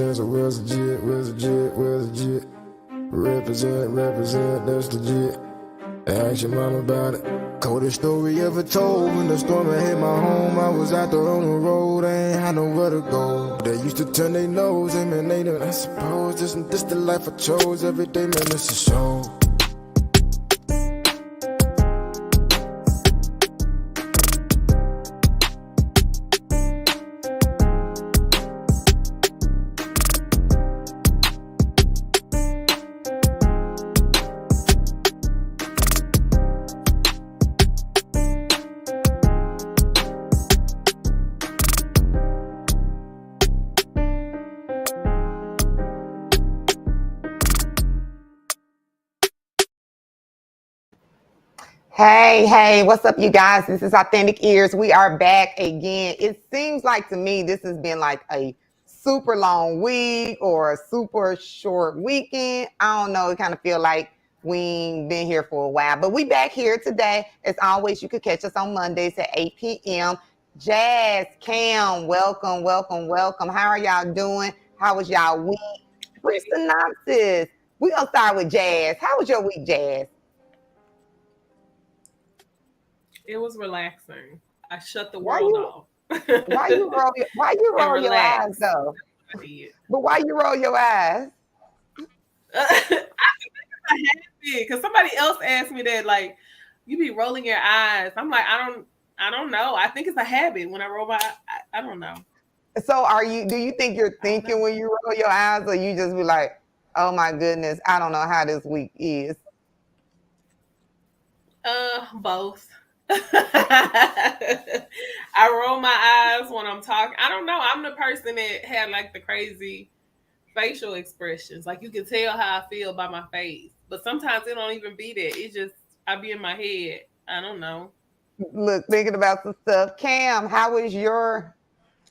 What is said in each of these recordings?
represent, so where's the jit, where's the jit, where's the jit? Represent, that's legit. Ask your mom about it. Coldest story ever told. When the storm had hit my home, I was out there on the road, I ain't had nowhere to go. They used to turn their nose, emanating, I suppose. This the life I chose, every day, man, this is show. Hey, what's up, you guys? This is Authentic Ears. We are back again. It seems like to me this has been like a super long week or a super short weekend. I don't know. It kind of feel like we ain't been here for a while, but we back here today. As always, you could catch us on Mondays at 8 p.m. Jazz, Cam, welcome. How are y'all doing? How was y'all week? Brief synopsis. We're going to start with Jazz. How was your week, Jazz? It was relaxing. I shut the world off. Why you roll your eyes though? But why you roll your eyes? I think I had because somebody else asked me that, like, you be rolling your eyes. I'm like, I don't know. I think it's a habit when I roll my. I don't know. So do you think you're thinking when you roll your eyes, or you just be like, oh my goodness, I don't know how this week is? Both. I roll my eyes when I'm talking. I don't know. I'm the person that had like the crazy facial expressions. Like you can tell how I feel by my face. But sometimes it don't even be that. It just I be in my head. I don't know. Look, thinking about some stuff. Cam, how was your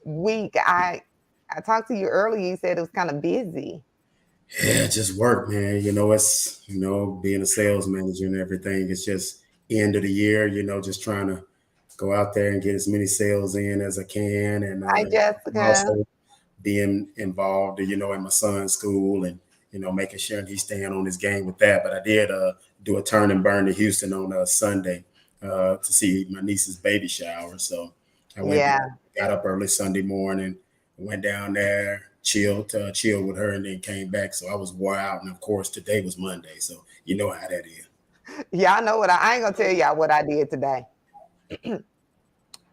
week? I talked to you earlier. You said it was kind of busy. Yeah, just work, man. It's being a sales manager and everything. It's just end of the year. Just trying to go out there and get as many sales in as I can, and Hi, Jessica. also being involved, in my son's school and making sure he's staying on his game with that. But I did do a turn and burn to Houston on Sunday to see my niece's baby shower. So I got up early Sunday morning, went down there, chilled with her, and then came back. So I was wore out. And of course, today was Monday. So you know how that is. Yeah, I know what I ain't gonna tell y'all what I did today. Because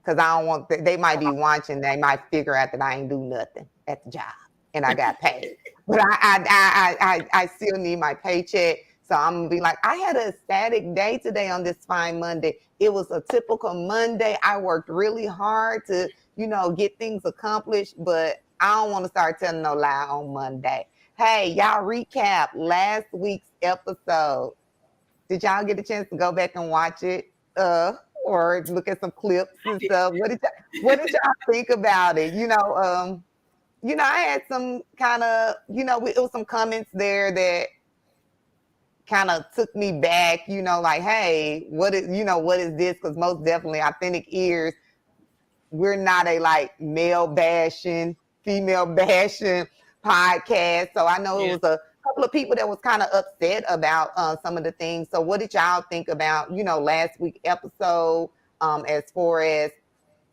I don't want they might be watching. They might figure out that I ain't do nothing at the job and I got paid. But I still need my paycheck. So I'm gonna be like, I had a static day today on this fine Monday. It was a typical Monday. I worked really hard to, get things accomplished, but I don't want to start telling no lie on Monday. Hey, y'all recap last week's episode. Did y'all get a chance to go back and watch it? Or look at some clips and stuff. What did y'all think about it? I had some kind of, it was some comments there that kind of took me back, like, hey, what is this? Because most definitely Authentic Ears, we're not a like male bashing, female bashing podcast. So I know it was a couple of people that was kind of upset about some of the things. So what did y'all think about, last week episode as far as,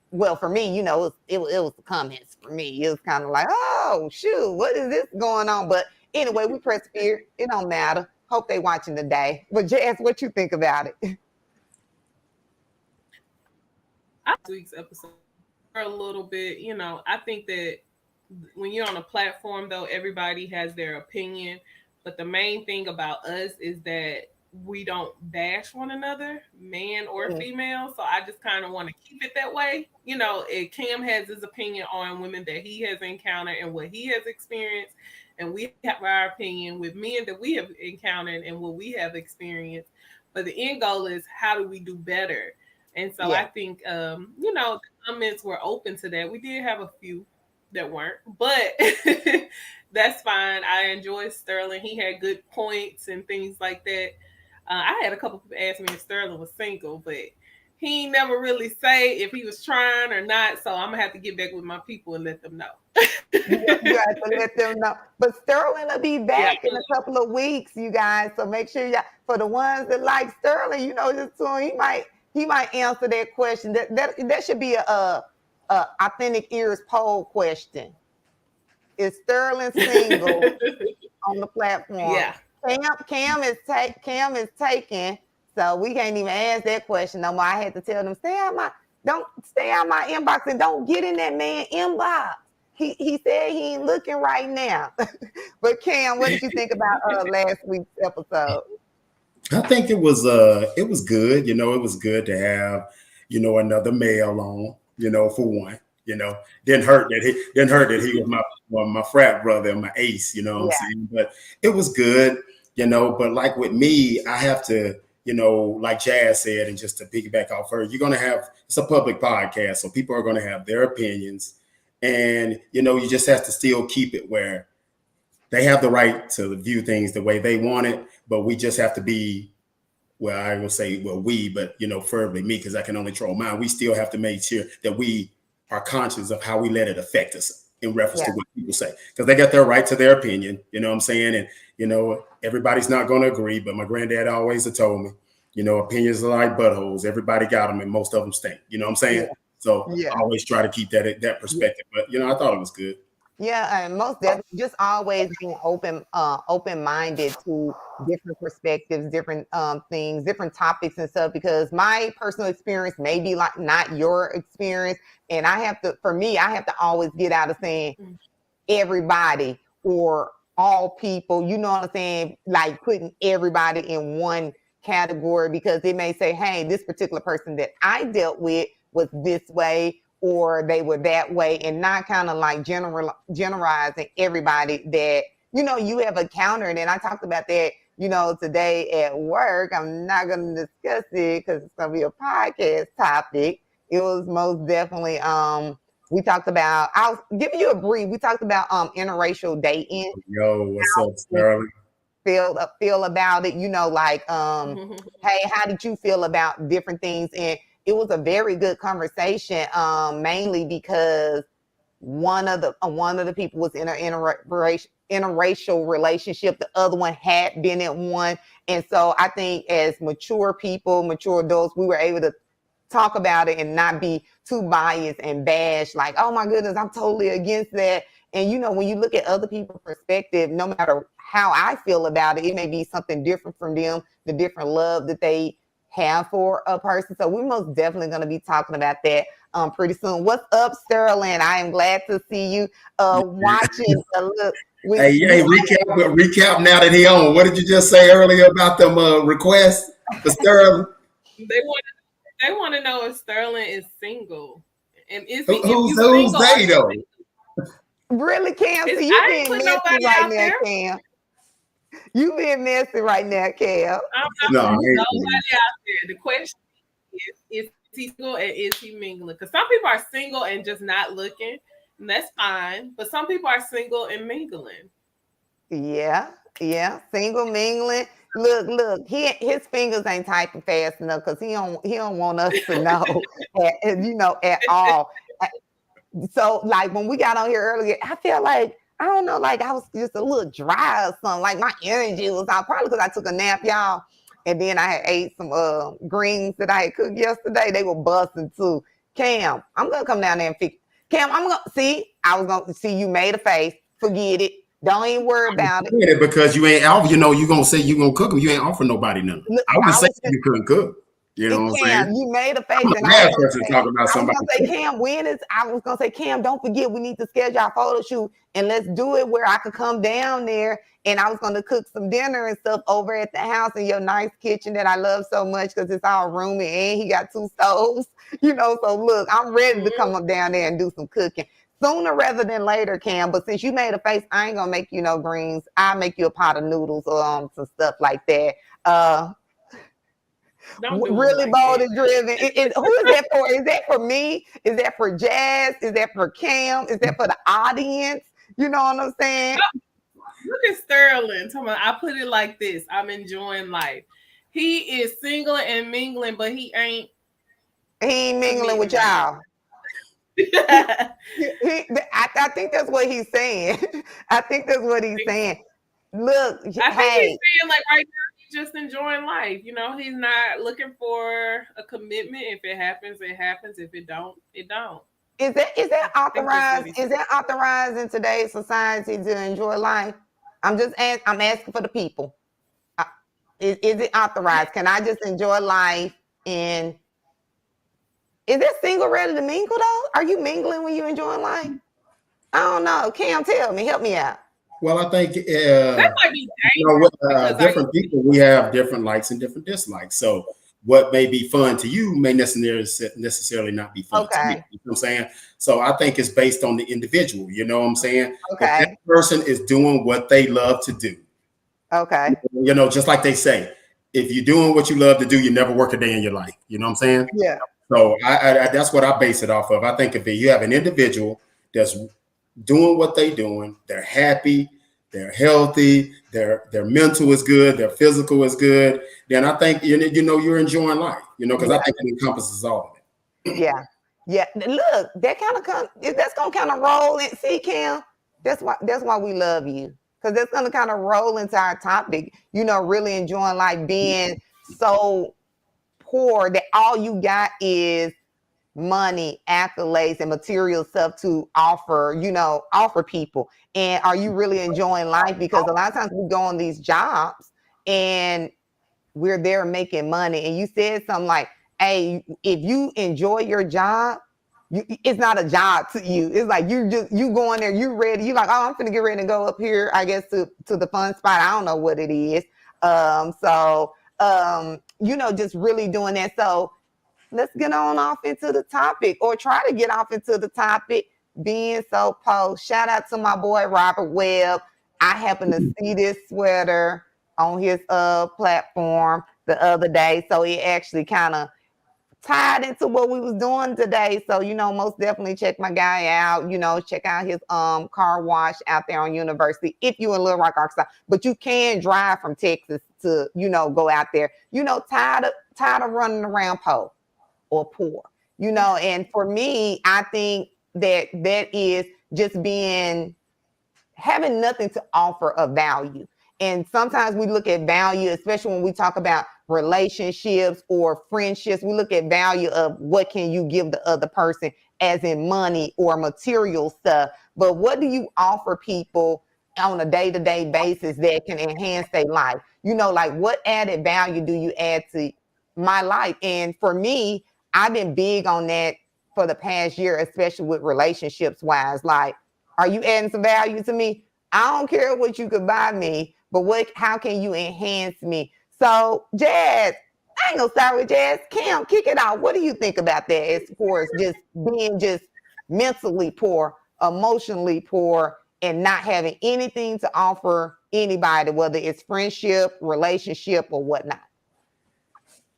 well, for me, it was the comments for me. It was kind of like, oh, shoot, what is this going on? But anyway, we persevere. It don't matter. Hope they watching today. But Jess, what you think about it? Last week's episode a little bit, I think that when you're on a platform, though, everybody has their opinion. But the main thing about us is that we don't bash one another, man or female. So I just kind of want to keep it that way. Cam has his opinion on women that he has encountered and what he has experienced. And we have our opinion with men that we have encountered and what we have experienced. But the end goal is, how do we do better? And so I think, the comments were open to that. We did have a few that weren't, but that's fine. I enjoyed Sterling. He had good points and things like that. I had a couple people ask me if Sterling was single, but he never really say if he was trying or not. So I'm gonna have to get back with my people and let them know. You have to let them know. But Sterling will be back in a couple of weeks, you guys. So make sure for the ones that like Sterling, just soon he might answer that question. That should be a authentic ears poll question. Is Sterling single on the platform? Yeah. Cam is taken, so we can't even ask that question no more. I had to tell them don't stay out my inbox and don't get in that man inbox. He said he ain't looking right now. But Cam, what did you think about last week's episode? I think it was good. It was good to have, another male on, for one. Didn't hurt that he was my frat brother and my ace, what I'm saying? But it was good, but like with me, I have to, like Jazz said, and just to piggyback off her, it's a public podcast, so people are going to have their opinions. And, you just have to still keep it where they have the right to view things the way they want it, but we just have to be, well, I will say, but, preferably me, because I can only control mine. We still have to make sure that we are conscious of how we let it affect us in reference to what people say, because they got their right to their opinion, you know what I'm saying? And, everybody's not going to agree, but my granddad always told me, opinions are like buttholes. Everybody got them and most of them stink, you know what I'm saying? Yeah. So I always try to keep that perspective, but, I thought it was good. Yeah, and most definitely just always being open-minded to different perspectives, different things, different topics and stuff, because my personal experience may be like not your experience. And I have to always get out of saying everybody or all people, you know what I'm saying? Like putting everybody in one category, because it may say, hey, this particular person that I dealt with was this way, or they were that way, and not kind of like generalizing everybody that, you have encountered. And I talked about that, today at work. I'm not going to discuss it because it's going to be a podcast topic. It was most definitely, we talked about, I'll give you a brief. We talked about interracial dating. Yo, what's up, Sterling? Feel about it, hey, how did you feel about different things? And it was a very good conversation, mainly because one of the people was in an interracial relationship. The other one had been in one. And so I think as mature people, mature adults, we were able to talk about it and not be too biased and bash like, oh my goodness, I'm totally against that. And when you look at other people's perspective, no matter how I feel about it, it may be something different from them, the different love that they have for a person. So we're most definitely going to be talking about that pretty soon. What's up, Sterling? I am glad to see you watching. Look, recap now that he on. What did you just say earlier about them requests for Sterling? They want to know if Sterling is single, and who's they though? Really, Cam? So you being messy right now, Cam? You being messy right now, Cam? No, nobody out there. The question is he single and is he mingling? Because some people are single and just not looking, and that's fine. But some people are single and mingling. Yeah, single mingling. Look, his fingers ain't typing fast enough because he don't want us to know, at all. So like when we got on here earlier, I feel like, I don't know, like I was just a little dry or something. Like my energy was out, probably because I took a nap, y'all. And then I had ate some greens that I had cooked yesterday. They were busting too. Cam, I'm gonna come down there and fix. Cam, I was gonna see you made a face. Forget it. Don't even worry about it. Because you ain't offer, you gonna say you gonna cook them. You ain't offer nobody none. I would say you couldn't cook. You know what I'm saying? You made a face. And I was gonna say, Cam, don't forget we need to schedule our photo shoot and let's do it where I could come down there. And I was gonna cook some dinner and stuff over at the house in your nice kitchen that I love so much because it's all roomy and he got 2 stoves. So look, I'm ready to come up down there and do some cooking sooner rather than later, Cam. But since you made a face, I ain't gonna make you no greens. I'll make you a pot of noodles or some stuff like that. Really bold and driven. Who is that for? Is that for me? Is that for Jazz? Is that for Cam? Is that for the audience? You know what I'm saying? Look at Sterling. I put it like this. I'm enjoying life. He is single and mingling, but he ain't He ain't mingling with y'all. I think that's what he's saying. I think that's what he's saying. Look, I think he's saying like right now he's just enjoying life. You know, he's not looking for a commitment. If it happens, it happens. If it don't, it don't. Is that authorized? Is that authorized in today's society to enjoy life? I'm asking for the people. Is it authorized? Can I just enjoy life? And is that single ready to mingle though? Are you mingling when you enjoying life? I don't know. Cam, tell me, help me out. Well, I think that might be dangerous with different people, we have different likes and different dislikes. So what may be fun to you may necessarily not be fun to me. You know what I'm saying? So I think it's based on the individual. You know what I'm saying? Okay. If that person is doing what they love to do. Okay. You know, just like they say, if you're doing what you love to do, you never work a day in your life. You know what I'm saying? Yeah. So I that's what I base it off of. I think if you have an individual that's doing what they're doing, they're happy, they're healthy, their mental is good, their physical is good, then I think you know you're enjoying life. You know, because I think it encompasses all of it. Yeah. Yeah. Look, that kind of that's gonna kind of roll in. See, Cam, that's why we love you. Because that's gonna kind of roll into our topic, you know, really enjoying life, being so poor that all you got is money, accolades, and material stuff to offer people. And are you really enjoying life? Because a lot of times we go on these jobs and we're there making money. And you said something like, hey, if you enjoy your job, it's not a job to you. It's like you going there, you ready. You like, oh, I'm finna get ready to go up here, I guess, to the fun spot. I don't know what it is. Just really doing that. So let's get on off into the topic, or try to get off into the topic, being so post. Shout out to my boy Robert Webb. I happened to see this sweater on his platform the other day. So it actually kind of tied into what we was doing today. So, most definitely check my guy out, check out his car wash out there on University if you in Little Rock, Arkansas. But you can drive from Texas to, go out there, tired of running around poor or poor, and for me, I think that is just having nothing to offer of value. And sometimes we look at value, especially when we talk about relationships or friendships, we look at value of what can you give the other person, as in money or material stuff. But what do you offer people on a day-to-day basis that can enhance their life? Like what added value do you add to my life? And for me, I've been big on that for the past year, especially with relationships wise. Like, are you adding some value to me? I don't care what you could buy me, but how can you enhance me? So, Jazz, I ain't gonna start with Jazz. Cam, kick it out. What do you think about that as far as just being just mentally poor, emotionally poor, and not having anything to offer anybody, whether it's friendship, relationship, or whatnot?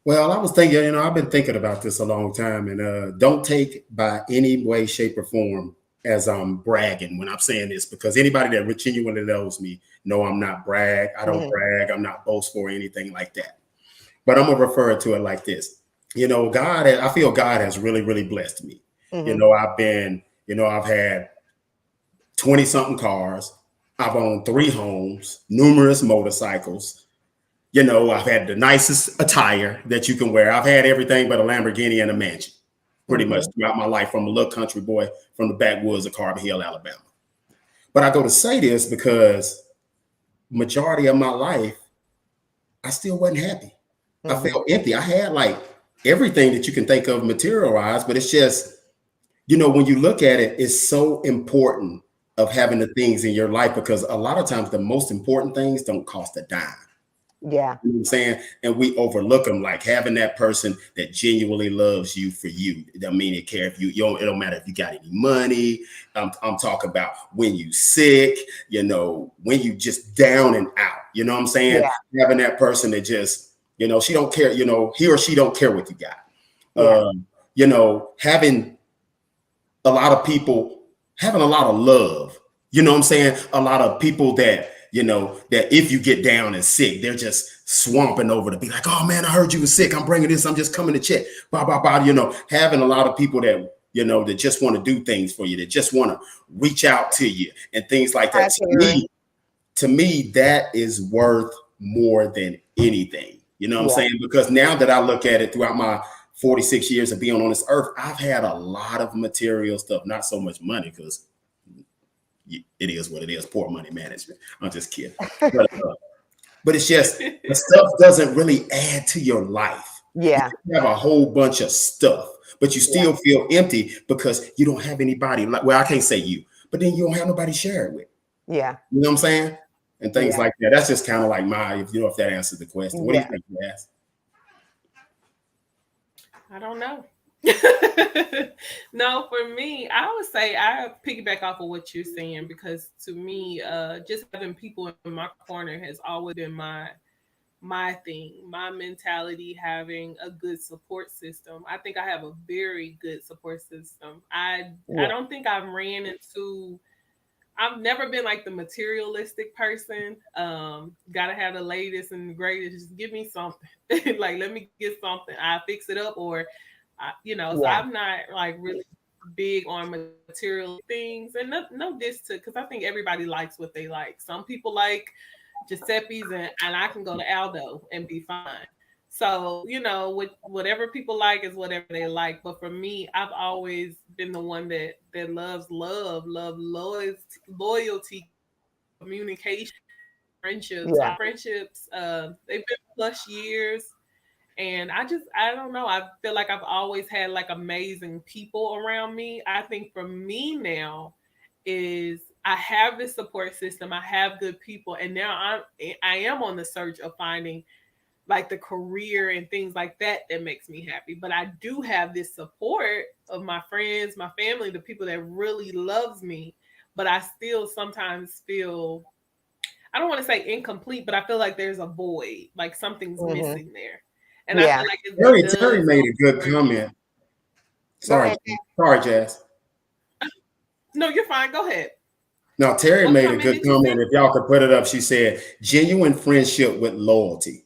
Well, I was thinking, I've been thinking about this a long time, and don't take by any way, shape, or form as I'm bragging when I'm saying this, because anybody that genuinely knows me know I'm not brag. I don't brag. I'm not boastful or anything like that. But I'm gonna refer to it like this. I feel God has really, really blessed me. I've had 20 something cars. I've owned 3 homes, numerous motorcycles. I've had the nicest attire that you can wear. I've had everything but a Lamborghini and a mansion pretty much throughout my life, from a little country boy from the backwoods of Carbon Hill, Alabama. But I go to say this because majority of my life, I still wasn't happy. I felt empty. I had like everything that you can think of materialized, but it's just, when you look at it, it's so important of having the things in your life, because a lot of times the most important things don't cost a dime. Yeah. You know what I'm saying? And we overlook them, like having that person that genuinely loves you for you. It don't mean it care if it don't matter if you got any money. I'm talking about when you sick, when you just down and out, you know what I'm saying? Yeah. Having that person that just, she don't care, he or she don't care what you got. Yeah. Having a lot of people, having a lot of love, you know what I'm saying? A lot of people that that if you get down and sick, they're just swamping over to be like, oh man, I heard you were sick. I'm bringing this. I'm just coming to check. Blah, blah, blah. Having a lot of people that, that just want to do things for you, that just want to reach out to you and things like that. To me, that is worth more than anything. You know what I'm saying? Because now that I look at it throughout my 46 years of being on this earth, I've had a lot of material stuff, not so much money, because it is what it is, poor money management. I'm just kidding. But it's just, the stuff doesn't really add to your life. Yeah. You have a whole bunch of stuff, but you still feel empty because you don't have anybody, well, I can't say you, but then you don't have nobody to share it with. Yeah. You know what I'm saying? And things like that. That's just kind of like if that answers the question. What do you think, Jazz? I don't know. No, for me, I would say I piggyback off of what you're saying, because to me, just having people in my corner has always been my thing, my mentality, having a good support system. I think I have a very good support system. I don't think I've never been like the materialistic person. Gotta have the latest and the greatest. Just give me something. Like, let me get something. I fix it up, or so I'm not like really big on material things. And no diss to, because I think everybody likes what they like. Some people like Giuseppe's, and I can go to Aldo and be fine. So, whatever people like is whatever they like. But for me, I've always been the one that loves loyalty, communication, friendships. Yeah. Our friendships, they've been plus years. And I don't know. I feel like I've always had like amazing people around me. I think for me now is I have this support system. I have good people. And now I am on the search of finding like the career and things like that makes me happy. But I do have this support of my friends, my family, the people that really loves me. But I still sometimes feel, I don't want to say incomplete, but I feel like there's a void, like something's missing there. And I feel like Terry made a good comment. Sorry, Jazz. No, you're fine. Go ahead. No, Terry made a good comment. If y'all could put it up, she said, genuine friendship with loyalty.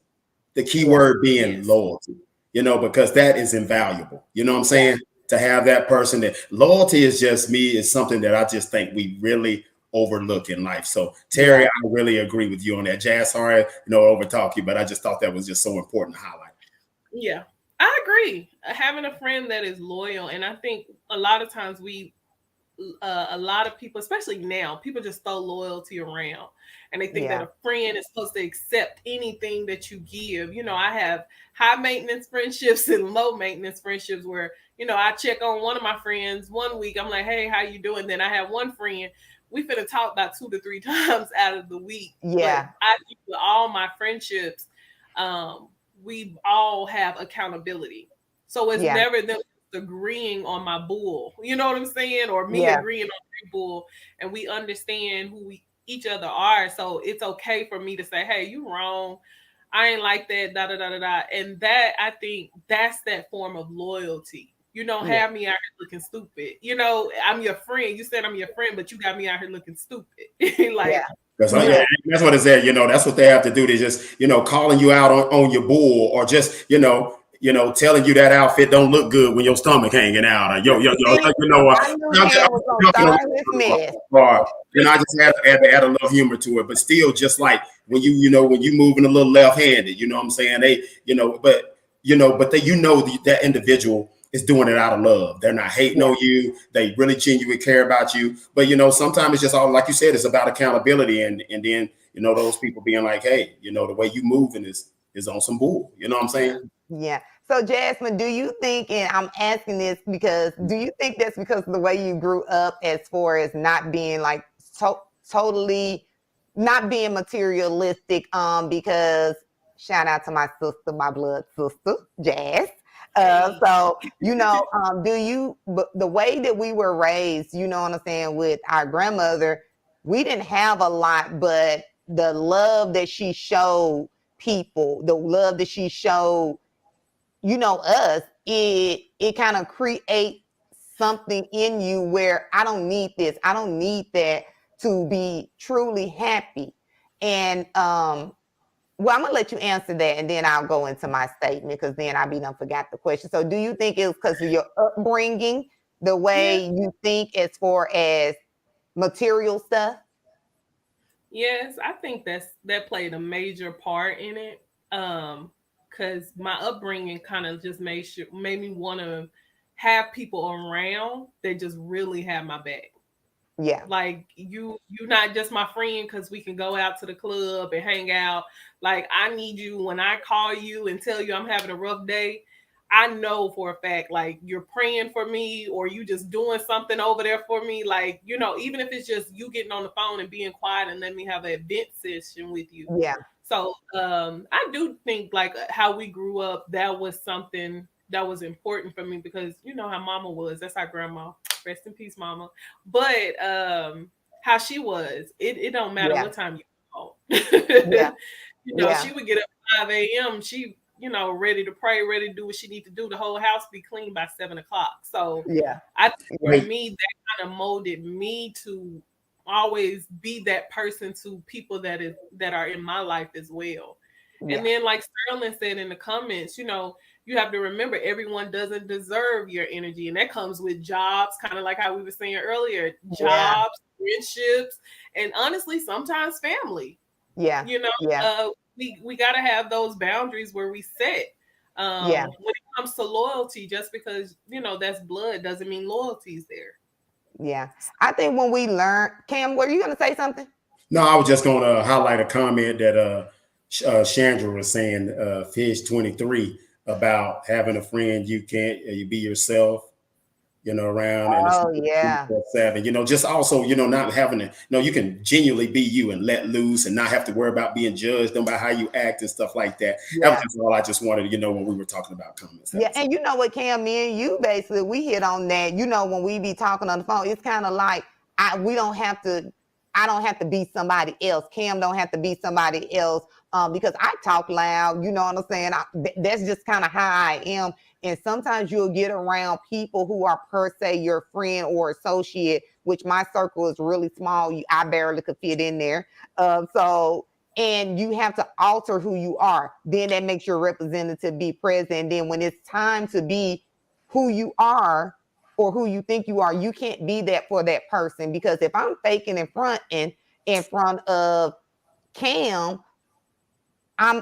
The key word being loyalty, because that is invaluable. You know what I'm saying? To have that person, that loyalty is something that I just think we really overlook in life. So Terry, I really agree with you on that. Jazz, sorry, over talk you, but I just thought that was just so important to highlight. Yeah, I agree. Having a friend that is loyal. And I think a lot of times a lot of people, especially now, people just throw loyalty around, and they think that a friend is supposed to accept anything that you give. I have high maintenance friendships and low maintenance friendships where, I check on one of my friends one week. I'm like, hey, how you doing? Then I have one friend, we finna talk about 2 to 3 times out of the week. Yeah. But I think with all my friendships, we all have accountability. So it's never them agreeing on my bull, you know what I'm saying, or me agreeing on their bull, and we understand who each other are. So it's okay for me to say, hey, you wrong, I ain't like that, da da da da da. And that, I think that's that form of loyalty. You don't have me out here looking stupid. I'm your friend. You said I'm your friend, but you got me out here looking stupid. That's what it's at. That's what they have to do. They just, calling you out on your bull, or just, telling you that outfit don't look good when your stomach hanging out. I just had to add a little humor to it, but still, just like when you moving a little left-handed, you know what I'm saying? But that individual is doing it out of love. They're not hating on you. They really genuinely care about you. But sometimes it's just all, like you said, it's about accountability, and then those people being like, hey, the way you moving is on some bull. You know what I'm saying? Yeah. So Jasmine, do you think, and I'm asking this because, do you think that's because of the way you grew up, as far as not being like totally not being materialistic? Because shout out to my sister, my blood sister, Jazz. So, the way that we were raised, you know what I'm saying, with our grandmother, we didn't have a lot, but the love that she showed people, the love that she showed, us, it kind of creates something in you where I don't need this, I don't need that to be truly happy. And well, I'm gonna let you answer that, and then I'll go into my statement because then I be done forgot the question. So, do you think it's because of your upbringing, the way you think as far as material stuff? Yes, I think that played a major part in it. Because my upbringing kind of just made me want to have people around that just really have my back. Yeah, Like you not just my friend because we can go out to the club and hang out. Like I need you when I call you and tell you I'm having a rough day. I know for a fact, like you're praying for me or you just doing something over there for me. Like, even if it's just you getting on the phone and being quiet and let me have a vent session with you. yeah, So I do think like how we grew up, that was something that was important for me because you know how mama was. That's our grandma. Rest in peace, mama. But how she was, it don't matter yeah, what time you call. yeah, yeah, She would get up 5 a.m. She, ready to pray, ready to do what she need to do. The whole house be clean by 7 o'clock. So yeah, I think for yeah, Hey, me, that kind of molded me to always be that person to people that are in my life as well. And yeah, then, like Sterling said in the comments, you have to remember everyone doesn't deserve your energy, and that comes with jobs, kind of like how we were saying earlier, yeah, jobs, friendships, and honestly, sometimes family. yeah, You know, yeah, we got to have those boundaries where we set. yeah. When it comes to loyalty, just because that's blood doesn't mean loyalty's there. Yeah. I think when we learn, Cam, were you going to say something? no, I was just going to highlight a comment that Chandra was saying, Fish 23, about having a friend you can't you be yourself, around, and it's Oh, yeah. 7. Just also, not having to, you can genuinely be you and let loose and not have to worry about being judged about how you act and stuff like that. That was Yeah. just all I just wanted, when we were talking about comments. That Yeah. was And you know what, Cam, me and you basically, we hit on that. When we be talking on the phone, it's kind of like we don't have to, I don't have to be somebody else. Cam don't have to be somebody else because I talk loud. You know what I'm saying? That's just kind of how I am. And sometimes you'll get around people who are per se your friend or associate, which my circle is really small. I barely could fit in there. And you have to alter who you are. Then that makes your representative be present. And then when it's time to be who you are or who you think you are, you can't be that for that person. Because if I'm faking in front of Cam, I'm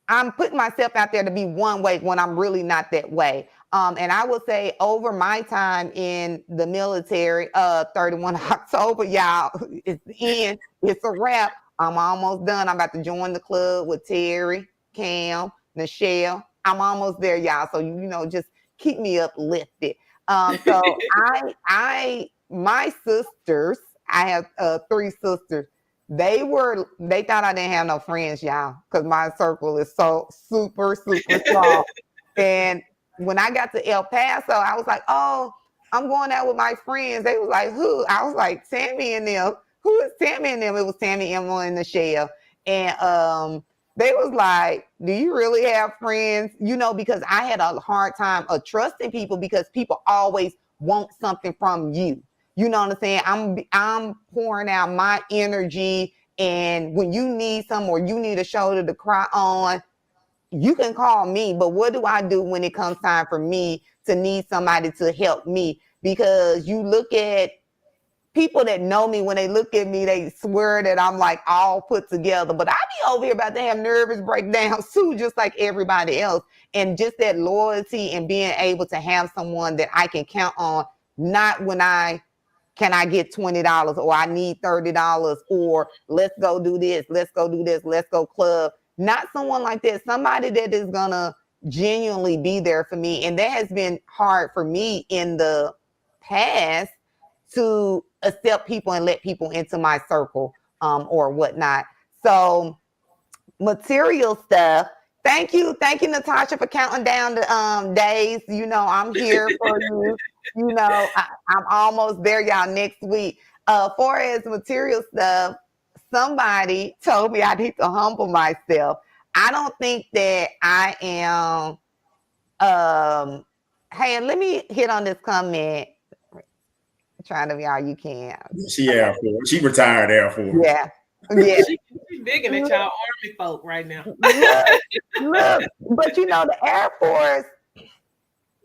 I'm putting myself out there to be one way when I'm really not that way. And I will say over my time in the military, 31 October, y'all, it's the end. It's a wrap. I'm almost done. I'm about to join the club with Terry, Cam, Nichelle. I'm almost there, y'all. So just keep me uplifted. My sisters, I have 3 sisters. They thought I didn't have no friends, y'all, because my circle is so super, super small. And when I got to El Paso, I was like, oh, I'm going out with my friends. They was like, who? I was like, Tammy and them. Who is Tammy and them? It was Tammy, Emma, and Michelle. And they was like, do you really have friends? Because I had a hard time of trusting people because people always want something from you. You know what I'm saying? I'm pouring out my energy, and when you need some or you need a shoulder to cry on, you can call me. But what do I do when it comes time for me to need somebody to help me? Because you look at people that know me, when they look at me, they swear that I'm like all put together. But I be over here about to have nervous breakdowns too, just like everybody else. And just that loyalty and being able to have someone that I can count on, not when can I get $20 or I need $30 or let's go do this, let's go do this, let's go club. Not someone like that, somebody that is gonna genuinely be there for me. And that has been hard for me in the past to accept people and let people into my circle or whatnot. So material stuff. Thank you, Natasha, for counting down the days. I'm here for you. I'm almost there, y'all. Next week. For as material stuff, somebody told me I need to humble myself. I don't think that I am. Hey, let me hit on this comment. Trying to be all you can. she Air Force. She retired Air Force. Yeah, yeah. She digging at y'all Army folk right now. Look, but you know the Air Force,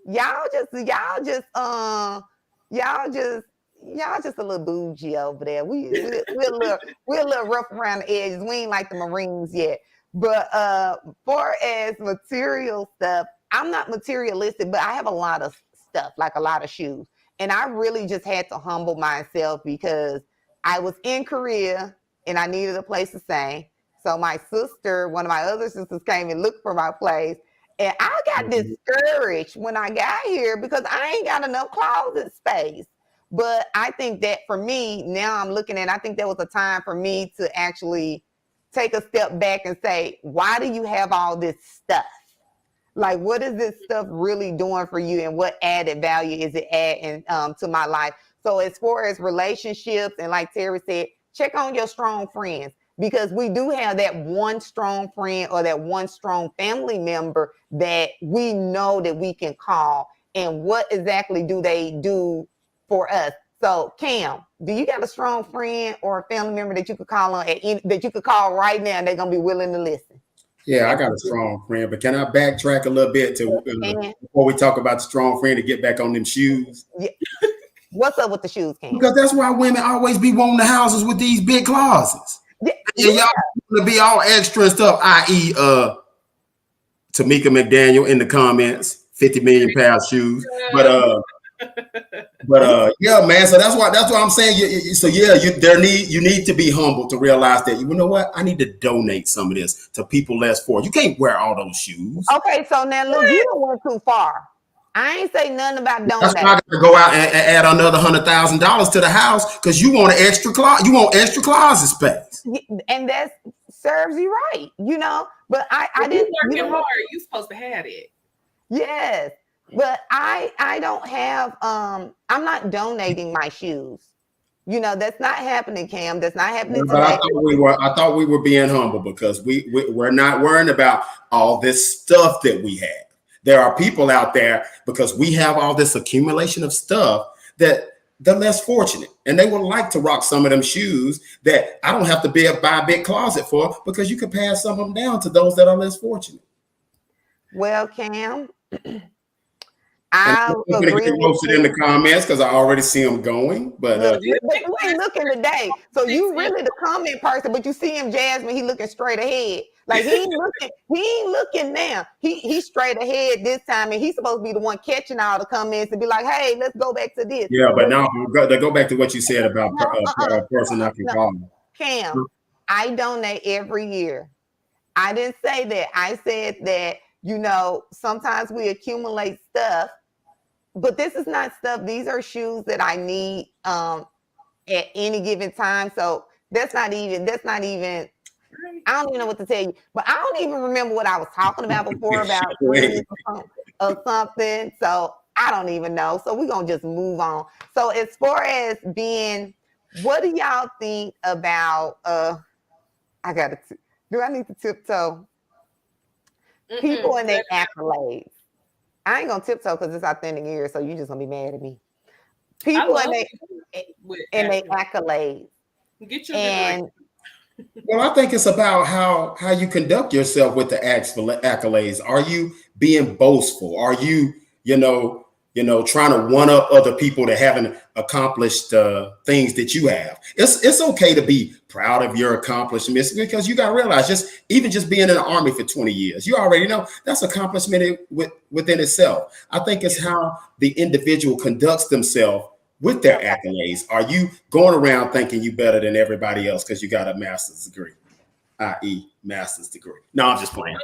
y'all just a little bougie over there. We're a little rough around the edges. We ain't like the Marines yet. But far as material stuff, I'm not materialistic, but I have a lot of stuff, like a lot of shoes. And I really just had to humble myself because I was in Korea and I needed a place to stay. So my sister, one of my other sisters, came and looked for my place. And I got discouraged when I got here because I ain't got enough closet space. But I think that for me, now I'm looking at, I think there was a time for me to actually take a step back and say, why do you have all this stuff? Like, what is this stuff really doing for you, and what added value is it adding to my life? So as far as relationships, and like Terry said, check on your strong friends, because we do have that one strong friend or that one strong family member that we know that we can call. And what exactly do they do for us? So Cam, do you got a strong friend or a family member that you could call on that you could call right now and they're gonna be willing to listen? Yeah, I got a strong friend, but can I backtrack a little bit to before we talk about the strong friend to get back on them shoes? Yeah. What's up with the shoes, Cam? Because that's why women always be wanting the houses with these big closets. Yeah. And y'all want to be all extra and stuff, i.e. Tamika McDaniel in the comments, 50 million pair of shoes. But yeah, man. So that's why I'm saying. You need to be humble to realize that, you know what, I need to donate some of this to people less fortunate. You can't wear all those shoes. Okay, so now look, you don't went too far. I ain't say nothing about donating. That's why I got to go out and add another $100,000 to the house because you want an extra closet. You want extra closet space, and that serves you right, you know. But I didn't. Working hard, you supposed to have it. Yes. But I don't have I'm not donating my shoes. You know, that's not happening, Cam. That's not happening today. I thought we were being humble because we're not worrying about all this stuff that we have. There are people out there, because we have all this accumulation of stuff, that they're less fortunate, and they would like to rock some of them shoes that I don't have to buy a big closet for, because you can pass some of them down to those that are less fortunate. Well, Cam, I'll agree with you in the comments because I already see them going. But you ain't looking today, so you really the comment person. But you see him, Jasmine. He looking straight ahead, like he ain't looking. He ain't looking now. He's straight ahead this time, and he's supposed to be the one catching all the comments and be like, "Hey, let's go back to this." Yeah, but now go back to what you said about a person I can call. Cam, I donate every year. I didn't say that. I said that, you know, sometimes we accumulate stuff. But this is not stuff. These are shoes that I need at any given time. So that's not even, I don't even know what to tell you. But I don't even remember what I was talking about before about or something. So I don't even know. So we're going to just move on. So as far as being, what do y'all think about, do I need to tiptoe? People and their accolades. I ain't gonna tiptoe because it's authentic here, so you just gonna be mad at me. People and they accolades. Get your degree. Well, I think it's about how you conduct yourself with the accolades. Are you being boastful? Are you trying to one up other people that haven't accomplished things that you have? It's okay to be proud of your accomplishments, because you got to realize just being in the Army for 20 years, you already know that's accomplishment within itself. I think it's how the individual conducts themselves with their accolades. Are you going around thinking you better than everybody else because you got a master's degree, i.e. master's degree? No, I'm just playing.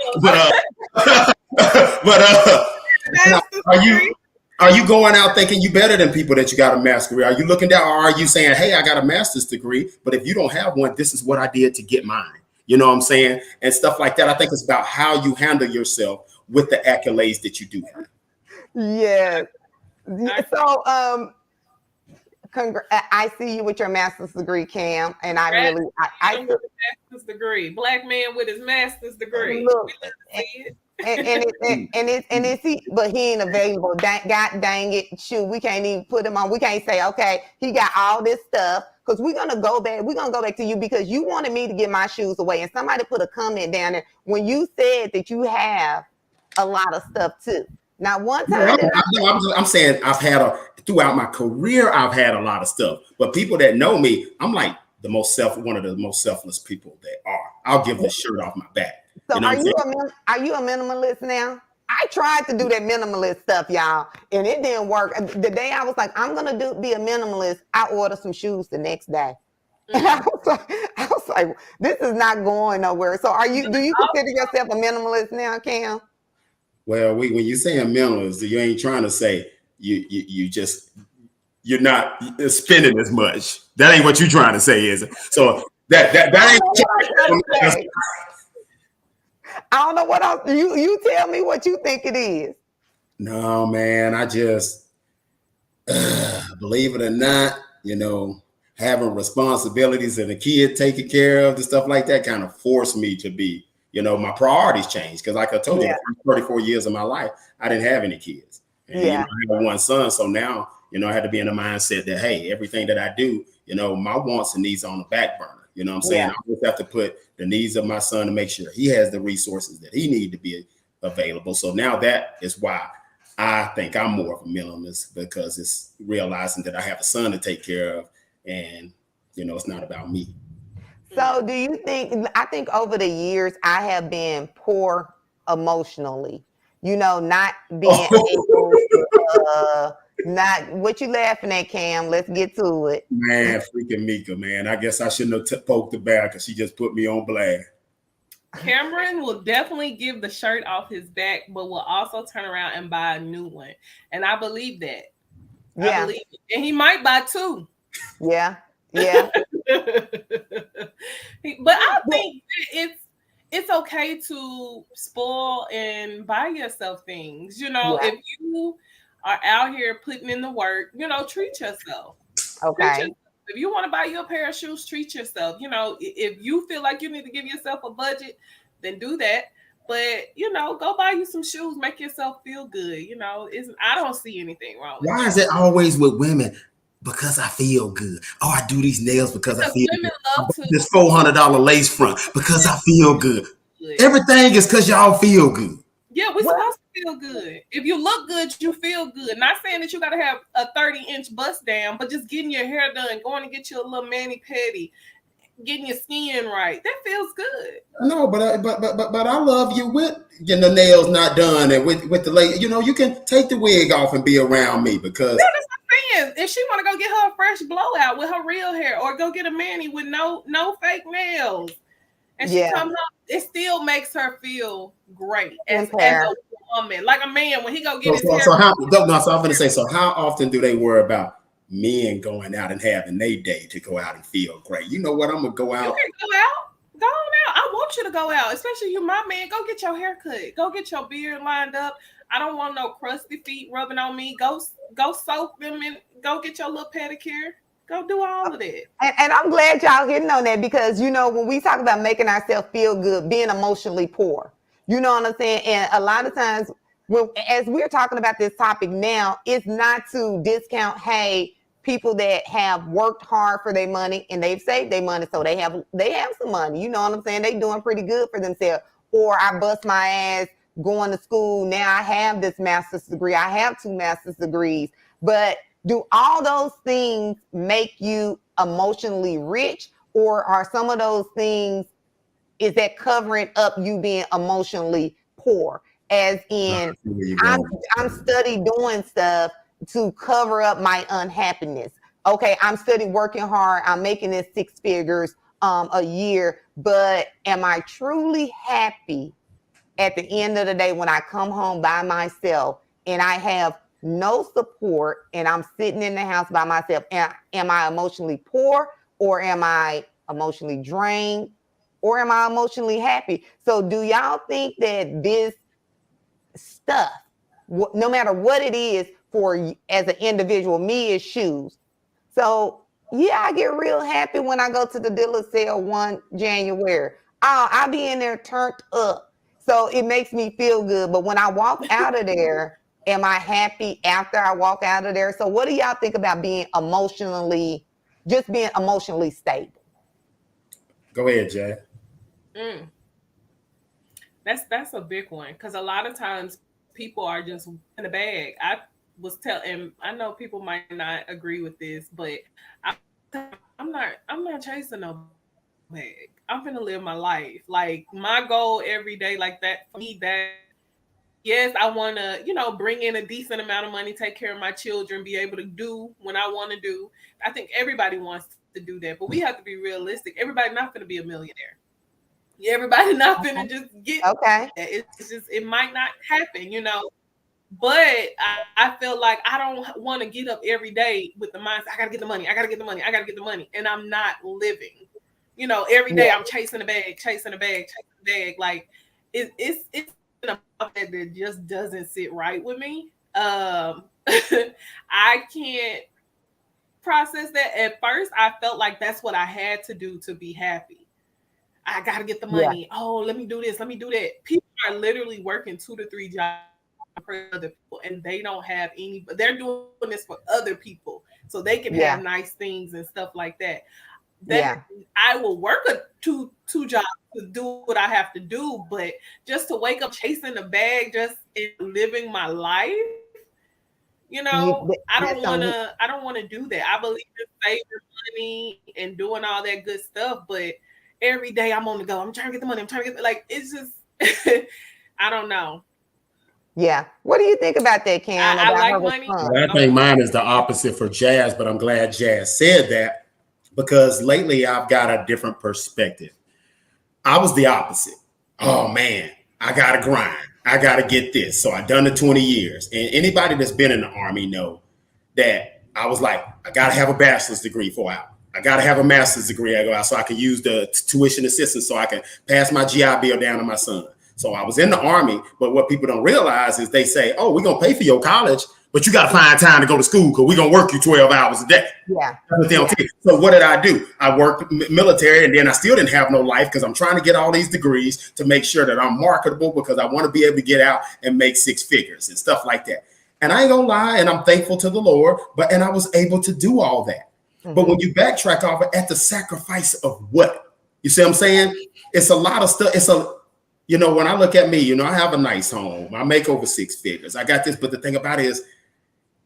Are you going out thinking you better than people that you got a master's degree? Are you looking down, or are you saying, hey, I got a master's degree, but if you don't have one, this is what I did to get mine? You know what I'm saying? And stuff like that. I think it's about how you handle yourself with the accolades that you do have. Yeah. So I see you with your master's degree, Cam, and I master's degree. Black man with his master's degree. Look, But he ain't available. God dang it, shoot, we can't even put him on. We can't say, okay, he got all this stuff, because we're gonna go back. We're gonna go back to you because you wanted me to get my shoes away, and somebody put a comment down there when you said that you have a lot of stuff too. Now, one time I'm saying throughout my career, I've had a lot of stuff, but people that know me, I'm like one of the most selfless people that are. I'll give the shirt off my back. So you know are you a minimalist now? I tried to do that minimalist stuff, y'all, and it didn't work. The day I was like, I'm gonna be a minimalist, I ordered some shoes the next day. And I was like, this is not going nowhere. So do you consider yourself a minimalist now, Cam? Well, when you say a minimalist, you ain't trying to say you're not spending as much. That ain't what you're trying to say, is it? So that ain't. I don't know what else. You tell me what you think it is. No, man, I just believe it or not, having responsibilities and a kid taken care of and stuff like that kind of forced me to be, my priorities changed. Because like I told you, the first 34 years of my life, I didn't have any kids. And, I have one son. So now, I had to be in the mindset that, hey, everything that I do, my wants and needs on the back burner. You know what I'm saying? I always have to put the needs of my son to make sure he has the resources that he needs to be available. So now that is why I think I'm more of a minimalist, because it's realizing that I have a son to take care of, and it's not about me. So do you think, I think over the years I have been poor emotionally, not being able to, not what you laughing at, Cam? Let's get to it. Man, freaking Mika, man. I guess I shouldn't have poked the bear because she just put me on blast. Cameron will definitely give the shirt off his back, but will also turn around and buy a new one. And I believe that. Yeah. I believe it. And he might buy two. Yeah. Yeah. But I think it's okay to spoil and buy yourself things. If you are out here putting in the work, treat yourself. Okay. If you want to buy you a pair of shoes, treat yourself. If you feel like you need to give yourself a budget, then do that. But go buy you some shoes, make yourself feel good. I don't see anything wrong with it. Why is it always with women? Because I feel good. Oh, I do these nails because I feel women good. love to this $400 lace front because I feel good. Everything is because y'all feel good. Yeah, we're supposed to feel good. If you look good, you feel good. Not saying that you got to have a 30-inch bust down, but just getting your hair done, going to get you a little mani-pedi, getting your skin right. That feels good. No, but I love you with getting the nails not done and with the lace. You can take the wig off and be around me because. Yeah, that's what I'm saying. If she want to go get her a fresh blowout with her real hair, or go get a mani with no fake nails, and she comes home, it still makes her feel great as a woman. Like a man, when he go get his hair. So I'm going to say, so how often do they worry about men going out and having their day to go out and feel great? You know what? I'm going to go out. You can go out. Go on out. I want you to go out, especially you, my man. Go get your hair cut. Go get your beard lined up. I don't want no crusty feet rubbing on me. Go soak them and go get your little pedicure. Go do all of that. And I'm glad y'all hitting on that because, when we talk about making ourselves feel good, being emotionally poor, you know what I'm saying? And a lot of times, as we're talking about this topic now, it's not to discount, hey, people that have worked hard for their money and they've saved their money, so they have some money. You know what I'm saying? They doing pretty good for themselves. Or I bust my ass going to school. Now I have this master's degree. I have 2 master's degrees. But do all those things make you emotionally rich, or are some of those things, is that covering up you being emotionally poor? As in, I'm study doing stuff to cover up my unhappiness. Okay, I'm study working hard. I'm making this 6 figures a year, but am I truly happy at the end of the day when I come home by myself and I have no support and I'm sitting in the house by myself? Am I emotionally poor, or am I emotionally drained, or am I emotionally happy? So do y'all think that this stuff, no matter what it is for as an individual, me is shoes. So yeah, I get real happy when I go to the dealer sale 1 January. I be in there turned up, So it makes me feel good. But when I walk out of there, am I happy after I walk out of there? So what do y'all think about being emotionally stable? Go ahead, Jay. Mm. That's a big one because a lot of times people are just in the bag. And I know people might not agree with this, but I, I'm not chasing no bag. I'm gonna live my life. Like my goal every day, like that for me, that yes, I wanna, bring in a decent amount of money, take care of my children, be able to do when I want to do. I think everybody wants to do that, but we have to be realistic. Everybody not gonna be a millionaire. Everybody not gonna just get Okay. that. It's just it might not happen. But I feel like I don't want to get up every day with the mindset I gotta get the money, I gotta get the money, I gotta get the money, and I'm not living. Every day I'm chasing the bag, chasing the bag, chasing the bag. Like it's about that just doesn't sit right with me. I can't process that. At first, I felt like that's what I had to do to be happy. I got to get the Yeah. money. Oh, let me do this. Let me do that. People are literally working 2 to 3 jobs for other people, and they don't have any. But they're doing this for other people, so they can Yeah. have nice things and stuff like that. Yeah. I will work a two jobs to do what I have to do, but just to wake up chasing the bag, just in living my life, I don't That's want some, to. I don't want to do that. I believe in saving money and doing all that good stuff, but every day I'm on the go. I'm trying to get the money. I'm trying to get like it's just. I don't know. yeah. What do you think about that, Cam, I about her like money. response? Well, I think mine is the opposite for Jazz, but I'm glad Jazz said that because lately I've got a different perspective. I was the opposite. Oh man, I gotta grind. I gotta get this. So I done the 20 years. And anybody that's been in the army know that I was like, I gotta have a bachelor's degree for out. I gotta have a master's degree I go out so I can use the tuition assistance so I can pass my GI Bill down to my son. So I was in the army, but what people don't realize is they say, oh, we're gonna pay for your college, but you gotta find time to go to school because we're gonna work you 12 hours a day. Yeah. That's what they don't tell you. So what did I do? I worked military, and then I still didn't have no life because I'm trying to get all these degrees to make sure that I'm marketable because I want to be able to get out and make 6 figures and stuff like that. And I ain't gonna lie, and I'm thankful to the Lord, and I was able to do all that. Mm-hmm. But when you backtrack off it, at the sacrifice of what? You see what I'm saying? It's a lot of stuff. When I look at me, I have a nice home. I make over 6 figures. I got this, but the thing about it is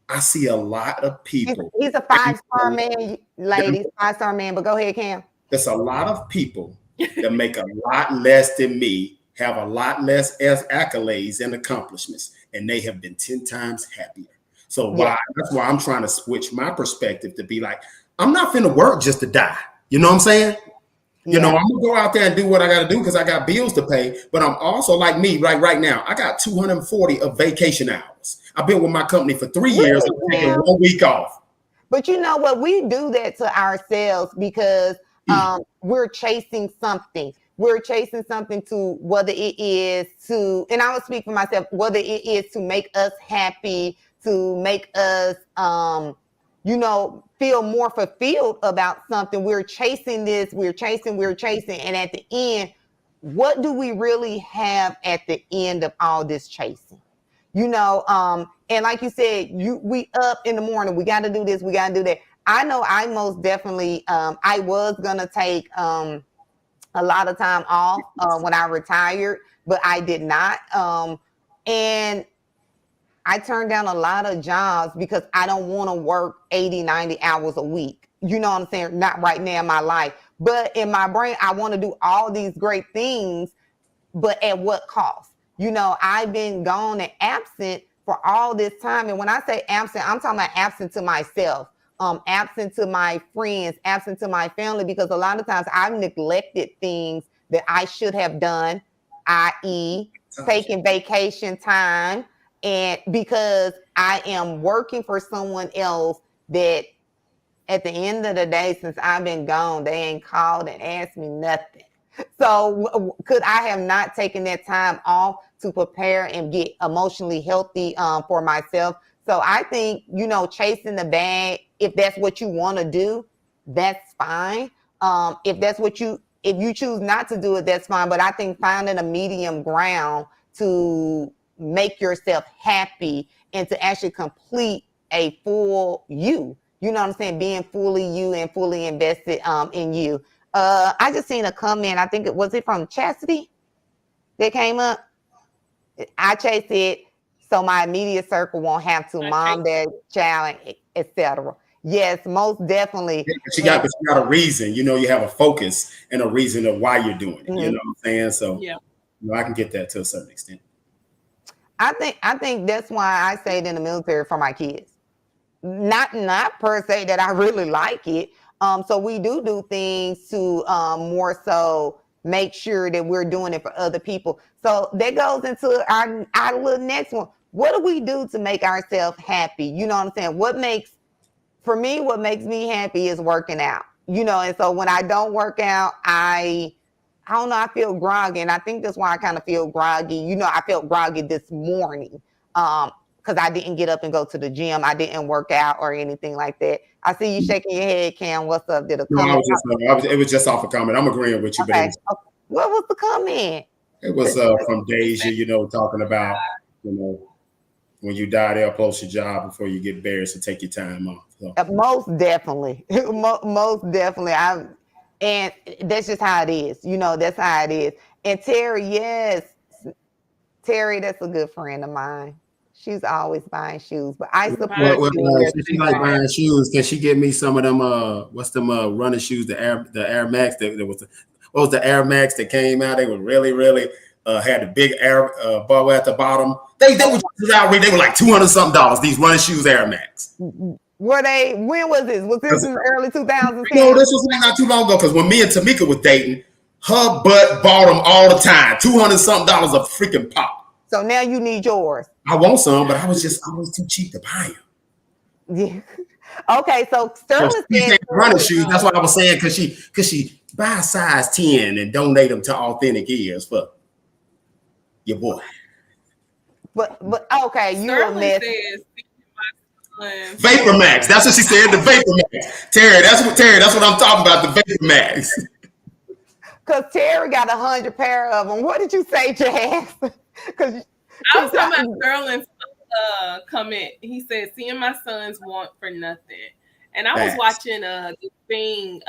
I see a lot of people. He's a 5-star man, ladies, 5-star man, but go ahead, Cam. There's a lot of people that make a lot less than me, have a lot less accolades and accomplishments, and they have been 10 times happier. So that's why I'm trying to switch my perspective to be like, I'm not finna work just to die. You know what I'm saying? Yeah. I'm gonna go out there and do what I gotta do because I got bills to pay. But I'm also like me, right now, I got 240 of vacation hours. I've been with my company for 3 years. I'm taking 1 week off. But you know what? We do that to ourselves because we're chasing something. We're chasing something to whether it is to, and I will speak for myself, whether it is to make us happy, to make us, feel more fulfilled about something. We're chasing this, we're chasing. And at the end, what do we really have at the end of all this chasing? And like you said, we up in the morning, we got to do this, we got to do that. I know I most definitely, I was going to take a lot of time off when I retired, but I did not. And I turned down a lot of jobs because I don't want to work 80, 90 hours a week. You know what I'm saying? Not right now in my life, but in my brain, I want to do all these great things, but at what cost? I've been gone and absent for all this time. And when I say absent, I'm talking about absent to myself, absent to my friends, absent to my family, because a lot of times I've neglected things that I should have done, i.e. taking vacation time. And because I am working for someone else that at the end of the day, since I've been gone, they ain't called and asked me nothing. So could I have not taken that time off to prepare and get emotionally healthy for myself? So I think, chasing the bag, if that's what you want to do, that's fine. If that's what you if you choose not to do it, that's fine. But I think finding a medium ground to make yourself happy and to actually complete a full you. You know what I'm saying? Being fully you and fully invested in you. I just seen a comment. I think it from Chastity that came up. I chase it so my immediate circle won't have to mom, dad, child, etc. Yes, most definitely. Yeah, but you got a reason. You know, you have a focus and a reason of why you're doing it. Mm-hmm. You know what I'm saying? So yeah, I can get that to a certain extent. I think that's why I stayed in the military for my kids. Not per se that I really like it. So we do things to more so make sure that we're doing it for other people. So that goes into our little next one. What do we do to make ourselves happy? You know what I'm saying? What makes me happy is working out. You know, and so when I don't work out, I don't know, I feel groggy. And I think that's why I kind of feel groggy. You know, I felt groggy this morning. Because I didn't get up and go to the gym. I didn't work out or anything like that. I see you shaking your head, Cam. What's up? Did a comment? It was just off a comment. I'm agreeing with you, Okay. but What was the comment? it was from Deja, you know, talking about, you know, when you die, they'll post your job before you get buried, so take your time off. So. Most definitely. Most definitely. And that's just how it is. You know, that's how it is. And Terry, yes. Terry, that's a good friend of mine. She's always buying shoes, but I support you. She like buying shoes. Can she get me some of them? What's them running shoes? The Air Max what was the Air Max that came out? They were really had the big air bubble at the bottom. They were like $200 something. These running shoes, Air Max. Were they? When was this? Was this in the early 2000s? No, this was not too long ago. Because when me and Tamika was dating, her butt bought them all the time. $200 something a freaking pop. So now you need yours. I want some, but I was too cheap to buy them. Yeah. Okay, so Sterling said running shoes. That's what I was saying, because she buy size 10 and donate them to Authentic Ears for your boy. But okay, you a mess. Vapor Max. That's what she said. The Vapor Max. Terry, that's what I'm talking about. The Vapor Max. Because Terry got 100 pair of them. What did you say, Jazz? Because I was talking about Sterling's comment. He said, "Seeing my sons want for nothing." And I was watching this thing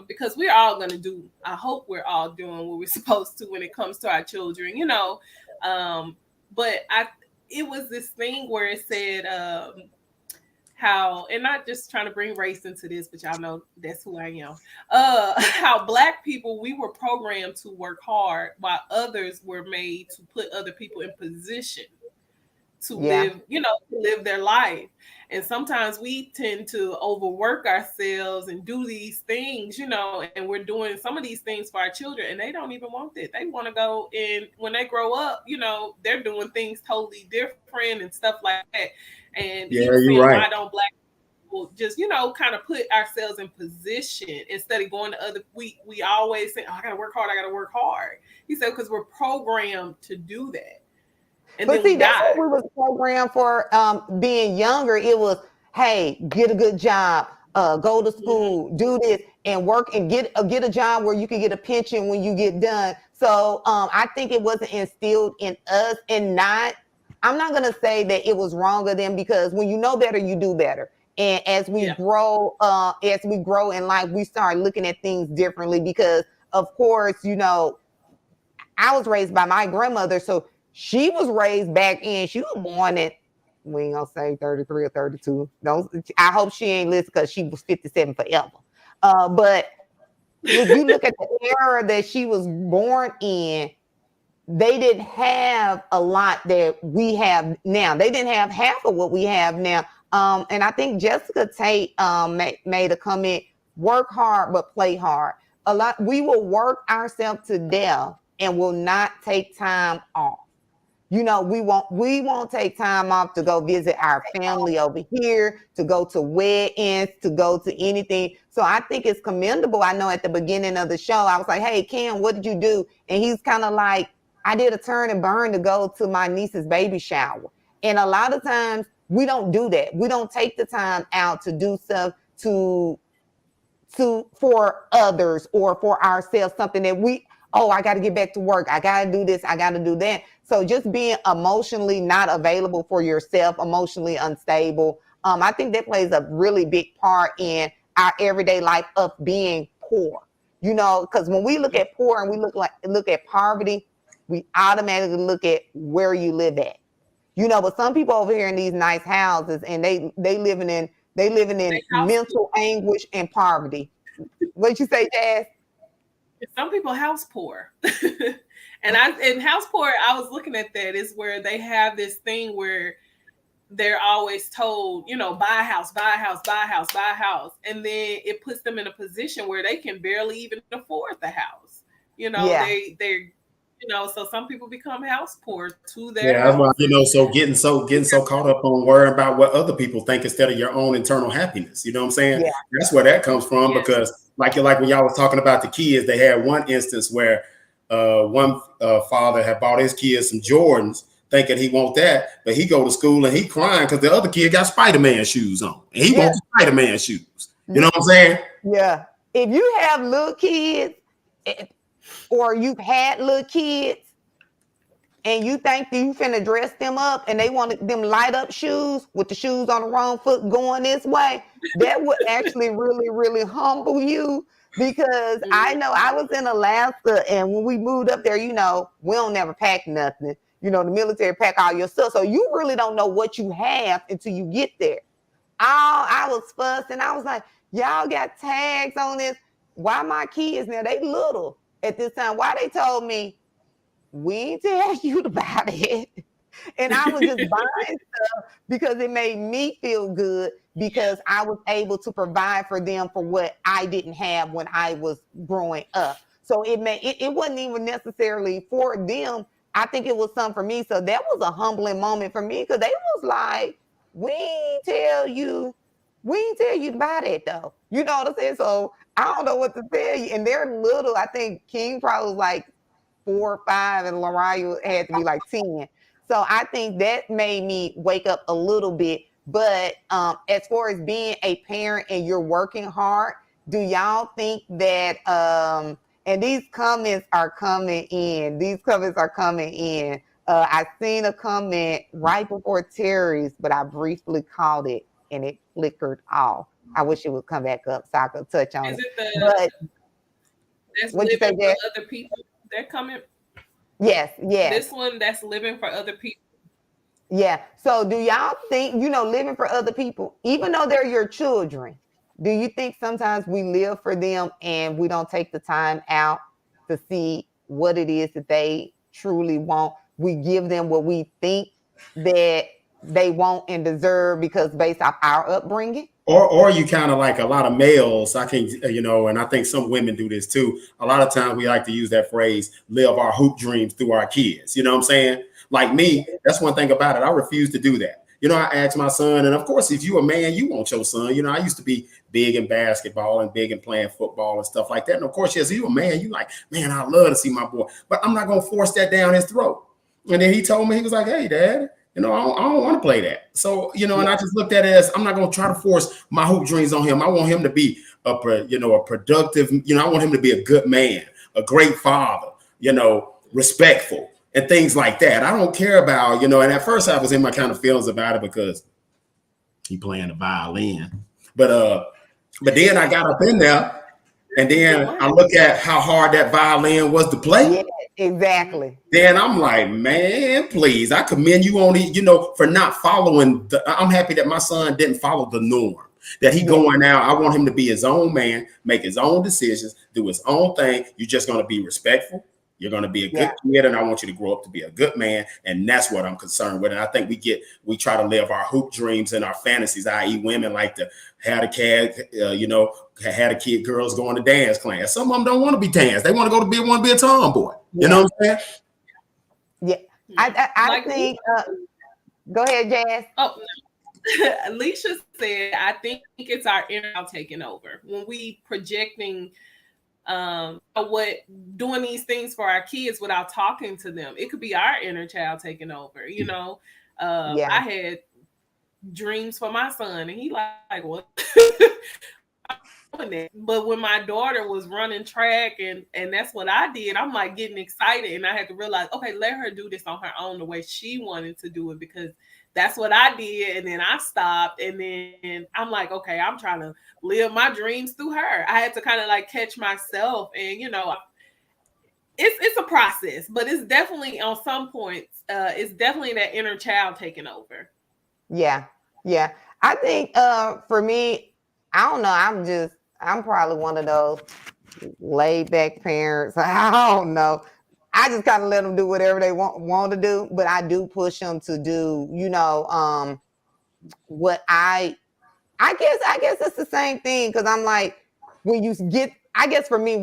because we're all going to do, I hope we're all doing what we're supposed to when it comes to our children, you know. But it was this thing where it said how, and not just trying to bring race into this, but y'all know that's who I am. How Black people, we were programmed to work hard while others were made to put other people in position to live their life. And sometimes we tend to overwork ourselves and do these things, you know, and we're doing some of these things for our children and they don't even want it. They want to go in when they grow up, you know, they're doing things totally different and stuff like that. And you're right. Why don't Black people just, you know, kind of put ourselves in position instead of going to other, we always say, oh, I got to work hard. He said, because we're programmed to do that. And but see, that's what we was programmed for being younger. It was, hey, get a good job, go to school, do this, and work and get a job where you can get a pension when you get done. So I think it wasn't instilled in us, and I'm not gonna say that it was wrong of them, because when you know better, you do better. And as we grow in life, we start looking at things differently because, of course, you know, I was raised by my grandmother, so she was raised back in. She was born at, we ain't gonna say 33 or 32. I hope she ain't listening because she was 57 forever. But if you look at the era that she was born in, they didn't have a lot that we have now. They didn't have half of what we have now. And I think Jessica Tate made a comment: work hard but play hard. We will work ourselves to death and will not take time off. You know, we won't take time off to go visit our family over here, to go to weddings, to go to anything. So I think it's commendable. I know at the beginning of the show, I was like, hey, Cam, what did you do? And he's kind of like, I did a turn and burn to go to my niece's baby shower. And a lot of times we don't do that. We don't take the time out to do stuff to for others or for ourselves, something that I got to get back to work. I got to do this. I got to do that. So just being emotionally not available for yourself, emotionally unstable. I think that plays a really big part in our everyday life of being poor, because when we look at poor and we look at poverty, we automatically look at where you live at, but some people over here in these nice houses and they living in mental anguish and poverty. What'd you say, Jazz? Some people house poor. And house poor, I was looking at that, is where they have this thing where they're always told, buy a house, buy a house, buy a house, buy a house. And then it puts them in a position where they can barely even afford the house. They're so some people become house poor to their that's why, houses. so getting so caught up on worrying about what other people think instead of your own internal happiness. You know what I'm saying? Yeah. That's where that comes from, because like when y'all was talking about the kids, they had one instance where one father had bought his kids some Jordans thinking he want that, but he go to school and he crying because the other kid got Spider-Man shoes on and he wants Spider-Man shoes. You know what I'm saying? Yeah. If you have little kids or you've had little kids and you think you finna dress them up and they want them light up shoes with the shoes on the wrong foot going this way, that would actually really, really humble you. Because I know I was in Alaska and when we moved up there, we don't never pack nothing. The military pack all your stuff. So you really don't know what you have until you get there. I was fussing. I was like, y'all got tags on this. Why my kids now? They little at this time. Why they told me, we ain't tell you to buy it. And I was just buying stuff because it made me feel good because I was able to provide for them for what I didn't have when I was growing up. So it wasn't even necessarily for them. I think it was something for me. So that was a humbling moment for me because they was like, we ain't tell you to buy that though. You know what I'm saying? So I don't know what to tell you. And they're little. I think King probably was like 4 or 5 and Lariah had to be like 10. So I think that made me wake up a little bit. But as far as being a parent and you're working hard, do y'all think that and these comments are coming in. I seen a comment right before Terry's, but I briefly caught it and it flickered off. I wish it would come back up so I could touch on it. But that's living for other people? They're coming. Yes. This one that's living for other people. Yeah. So do y'all think, living for other people, even though they're your children, do you think sometimes we live for them and we don't take the time out to see what it is that they truly want? We give them what we think that they want and deserve because based off our upbringing? Or you kind of like a lot of males, I can, and I think some women do this too. A lot of times we like to use that phrase, live our hoop dreams through our kids. You know what I'm saying? Like me, that's one thing about it. I refuse to do that. I asked my son, and of course, if you a man, you want your son. I used to be big in basketball and big in playing football and stuff like that. And of course, yes, you a man, you like, man, I love to see my boy, but I'm not going to force that down his throat. And then he told me, he was like, hey, Dad, I don't want to play that. So, and I just looked at it as I'm not going to try to force my hoop dreams on him. I want him to be a productive, I want him to be a good man, a great father, respectful and things like that. I don't care about, and at first I was in my kind of feelings about it because he playing the violin. But then I got up in there and then I look at how hard that violin was to play. Yeah, exactly. Then I'm like, man, please, I commend you on it, for not following. I'm happy that my son didn't follow the norm, that he going out. I want him to be his own man, make his own decisions, do his own thing. You're just going to be respectful. You're going to be a good kid, and I want you to grow up to be a good man. And that's what I'm concerned with. And I think we try to live our hoop dreams and our fantasies, i.e. women like to have a kid, had a kid, girls going to dance class. Some of them don't want to be danced. They want to be a tomboy. You know what I'm saying? Yeah. I think, go ahead, Jazz. Oh, no. Alicia said, I think it's our inner child taking over. When we projecting doing these things for our kids without talking to them, it could be our inner child taking over. I had dreams for my son and he like what? But when my daughter was running track and that's what I did, I'm like getting excited, and I had to realize, okay, let her do this on her own the way she wanted to do it, because that's what I did. And then I stopped, and then I'm like, okay, I'm trying to live my dreams through her. I had to kind of like catch myself, and it's a process, but it's definitely on some points, it's definitely that inner child taking over. Yeah. Yeah. I think for me, I don't know. I'm probably one of those laid back parents. I don't know. I just kind of let them do whatever they want to do, but I do push them to do, what I guess it's the same thing, because I'm like, when you get, I guess for me,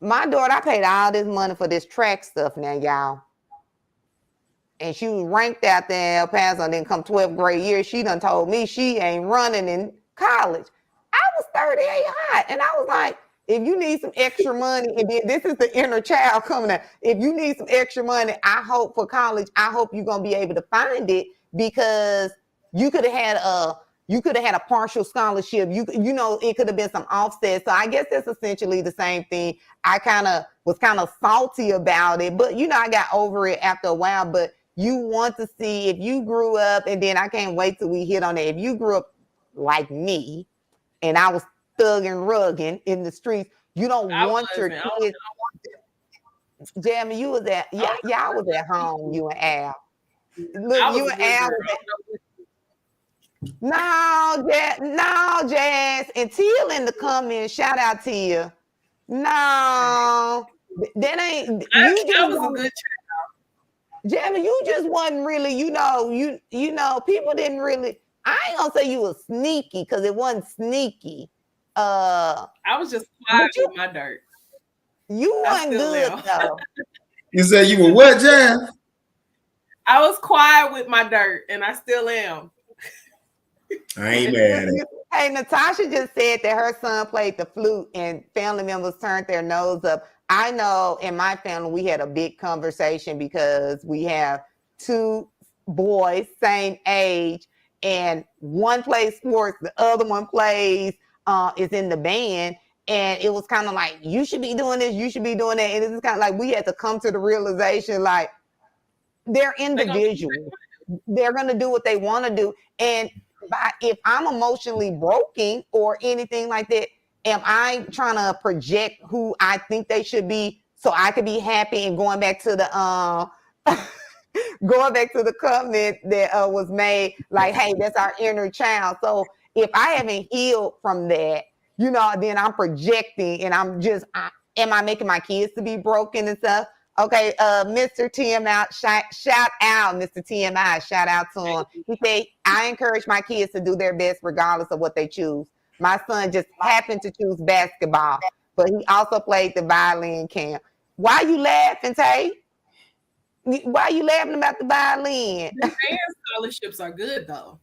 my daughter, I paid all this money for this track stuff now, y'all. And she was ranked out there in El Paso. Then come 12th grade year, she done told me she ain't running in college. I was 38 hot. And I was like, if you need some extra money, and then this is the inner child coming out. If you need some extra money, I hope for college, I hope you're gonna be able to find it, because you could have had a partial scholarship. It could have been some offset. So I guess that's essentially the same thing. I was kind of salty about it, but I got over it after a while. But you want to see if you grew up, and then I can't wait till we hit on it. If you grew up like me, and I was thugging, rugging in the streets, you don't want your kids. Jamie, you was at y'all was at home. You and Al. Look, you and Al. No, Jazz, and Tia in the comments. Shout out to you. No, that ain't. That was a good child. Jamie, you just wasn't really. People didn't really. I ain't gonna say you was sneaky, because it wasn't sneaky. I was just quiet with my dirt. You wasn't good though. You said you were what, Jan? I was quiet with my dirt, and I still am. I ain't mad at it. Hey, Natasha just said that her son played the flute and family members turned their nose up. I know in my family we had a big conversation, because we have two boys, same age, and one plays sports, the other one is in the band. And it was kind of like, you should be doing this, you should be doing that. And it's kind of like we had to come to the realization, like, they're individuals. They're going to do what they want to do. And if I'm emotionally broken or anything like that, am I trying to project who I think they should be so I could be happy? And going back to the comment that was made, like, hey, that's our inner child. So if I haven't healed from that, then I'm projecting, and am I making my kids to be broken and stuff? Okay, Mr. TM out, shout out, Mr. TMI, shout out to him. He said, I encourage my kids to do their best regardless of what they choose. My son just happened to choose basketball, but he also played the violin camp. Why you laughing, Tay? Why you laughing about the violin? The band scholarships are good, though.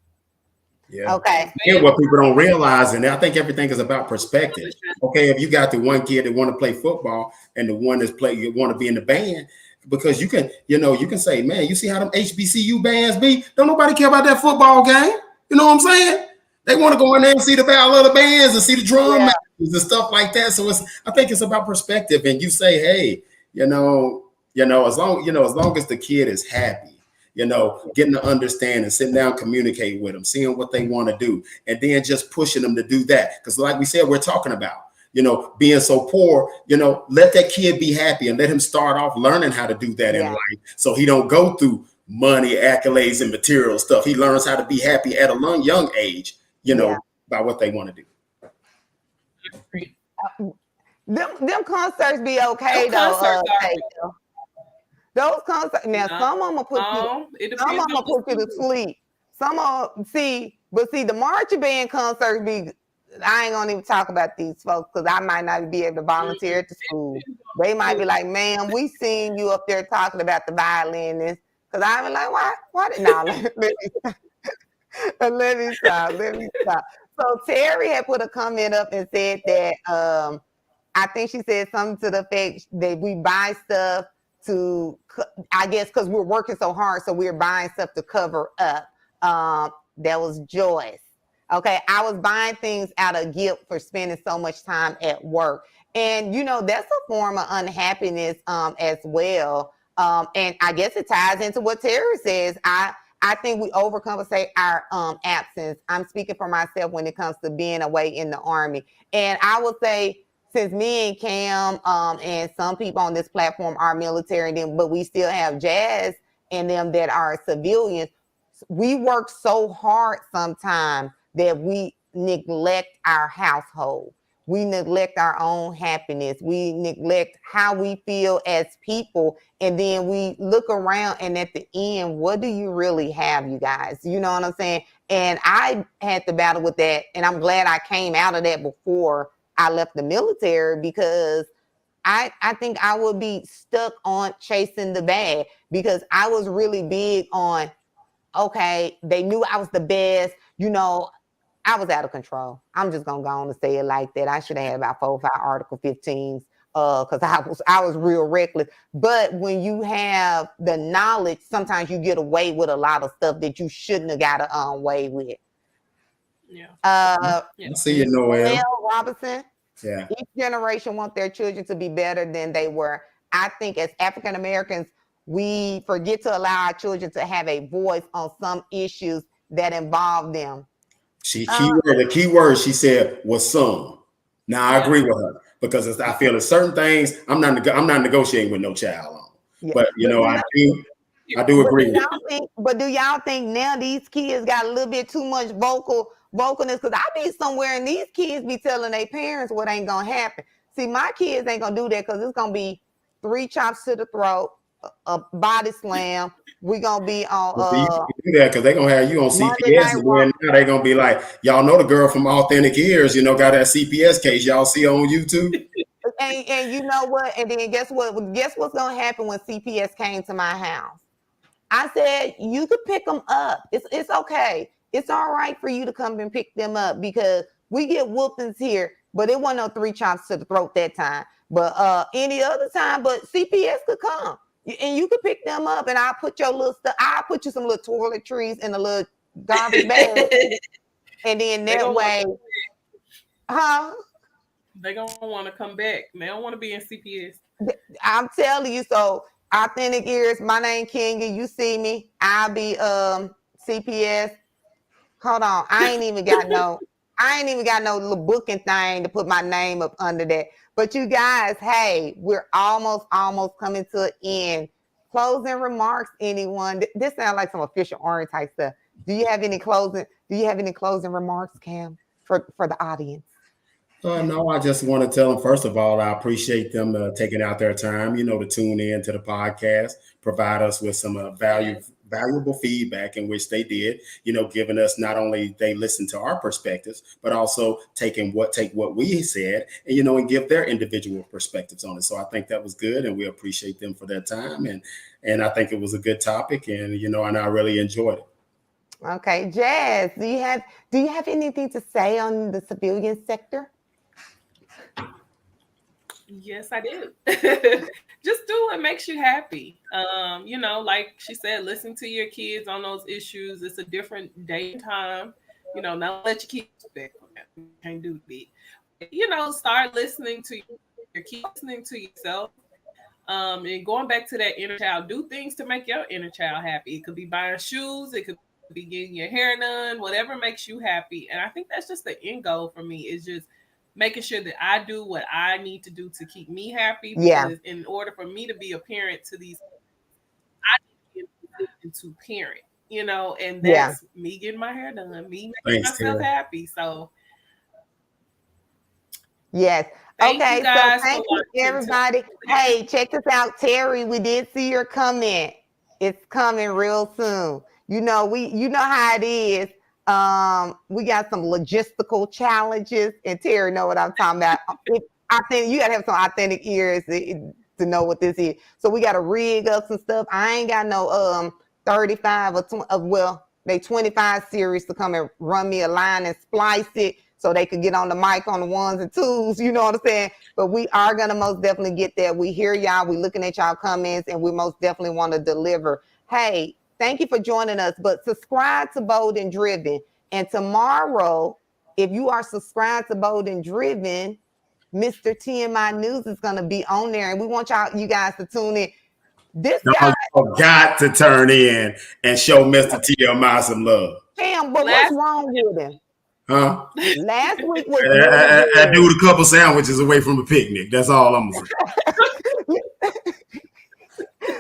Yeah. Okay. And what people don't realize, and I think everything is about perspective. Okay, if you got the one kid that want to play football and the one that's want to be in the band, because you can say, man, you see how them HBCU bands be? Don't nobody care about that football game. You know what I'm saying? They want to go in there and see the battle of the bands and see the drum matches and stuff like that. So I think it's about perspective. And you say, hey, as long as the kid is happy, getting to understand and sitting down, communicate with them, seeing what they want to do, and then just pushing them to do that. Because like we said, we're talking about, being so poor, let that kid be happy and let him start off learning how to do that in life. So he don't go through money, accolades, and material stuff. He learns how to be happy at a young age, by what they want to do. Them concerts be okay, though. Those concerts, now some of them will put you to sleep. The marching band concerts be, I ain't gonna even talk about these folks, because I might not be able to volunteer at the school. They might be like, ma'am, we seen you up there talking about the violinist. Because I be like, why did let me stop. So Terry had put a comment up and said that I think she said something to the effect that we buy stuff to, I guess, because we're working so hard, so we're buying stuff to cover up. That was Joyce. Okay, I was buying things out of guilt for spending so much time at work. And that's a form of unhappiness as well. And I guess it ties into what Terry says. I think we overcompensate our absence. I'm speaking for myself when it comes to being away in the Army. And I would say, since me and Cam and some people on this platform are military, but we still have Jazz and them that are civilians, we work so hard sometimes that we neglect our household. We neglect our own happiness. We neglect how we feel as people. And then we look around, and at the end, what do you really have, you guys? You know what I'm saying? And I had to battle with that. And I'm glad I came out of that before I left the military, because I think I would be stuck on chasing the bag, because I was really big on, okay, they knew I was the best. I was out of control. I'm just gonna go on and say it like that. I should have had about 4 or 5 Article 15s, because I was real reckless. But when you have the knowledge, sometimes you get away with a lot of stuff that you shouldn't have got away with. Yeah. I see you, Noel. Robinson. Yeah. Each generation wants their children to be better than they were. I think as African Americans, we forget to allow our children to have a voice on some issues that involve them. The key word she said was some. Now I agree with her, because I feel that certain things I'm not negotiating with no child on. Yeah. But I do agree. But do y'all think now these kids got a little bit too much vocalness? Because I be somewhere and these kids be telling their parents what ain't gonna happen. See, my kids ain't gonna do that, because it's gonna be 3 chops to the throat, a body slam. We gonna be on you do that because they gonna have you on CPS, and then now they gonna be like, y'all know the girl from Authentic Ears, got that CPS case y'all see on YouTube. and you know what? And then guess what? Guess what's gonna happen when CPS came to my house? I said, you could pick them up. It's okay. It's all right for you to come and pick them up, because we get whoopings here, but it wasn't no 3 chops to the throat that time. But any other time, but CPS could come. And you could pick them up, and I'll put your little stuff. I'll put you some little toiletries in a little garbage bag. And then that way, They're going to want to come back. They don't want to be in CPS. I'm telling you. So Authentic Ears, my name Kenya. You see me, I'll be CPS. Hold on. I ain't even got no little booking thing to put my name up under that. But you guys, hey, we're almost coming to an end. Closing remarks, anyone? This sounds like some official orange type stuff. Do you have any closing remarks, Cam, for the audience? No, I just want to tell them, first of all, I appreciate them taking out their time, to tune in to the podcast, provide us with some valuable feedback, in which they did, giving us, not only they listen to our perspectives, but also take what we said and, and give their individual perspectives on it. So I think that was good, and we appreciate them for their time. And I think it was a good topic, and, and I really enjoyed it. Okay. Jazz, do you have anything to say on the civilian sector? Yes, I do. Just do what makes you happy. Like she said, listen to your kids on those issues. It's a different day and time. Not let your kids back. You can't do that. Start listening to your kids, listening to yourself. And going back to that inner child, do things to make your inner child happy. It could be buying shoes. It could be getting your hair done, whatever makes you happy. And I think that's just the end goal for me, is just making sure that I do what I need to do to keep me happy. Because in order for me to be a parent to these, I need to be in a position to parent, and that's me getting my hair done, me making myself happy. So yes. Okay, so thank you, everybody. Hey, check this out, Terry. We did see your comment. It's coming real soon. You know how it is. We got some logistical challenges, and Terry know what I'm talking about. I think you gotta have some Authentic Ears to know what this is. So we gotta rig up some stuff. I ain't got no 35 or they 25 series to come and run me a line and splice it, so they could get on the mic on the 1s and 2s, you know what I'm saying? But we are going to most definitely get there. We hear y'all. We looking at y'all comments, and we most definitely want to deliver. Hey, thank you for joining us. But subscribe to Bold and Driven. And tomorrow, if you are subscribed to Bold and Driven, Mr. TMI News is going to be on there, and we want you guys to tune in. This guy got to turn in and show Mr. TMI some love. Damn, but what's wrong with him? Huh? Last week was I do a couple sandwiches away from a picnic. That's all I'm gonna say.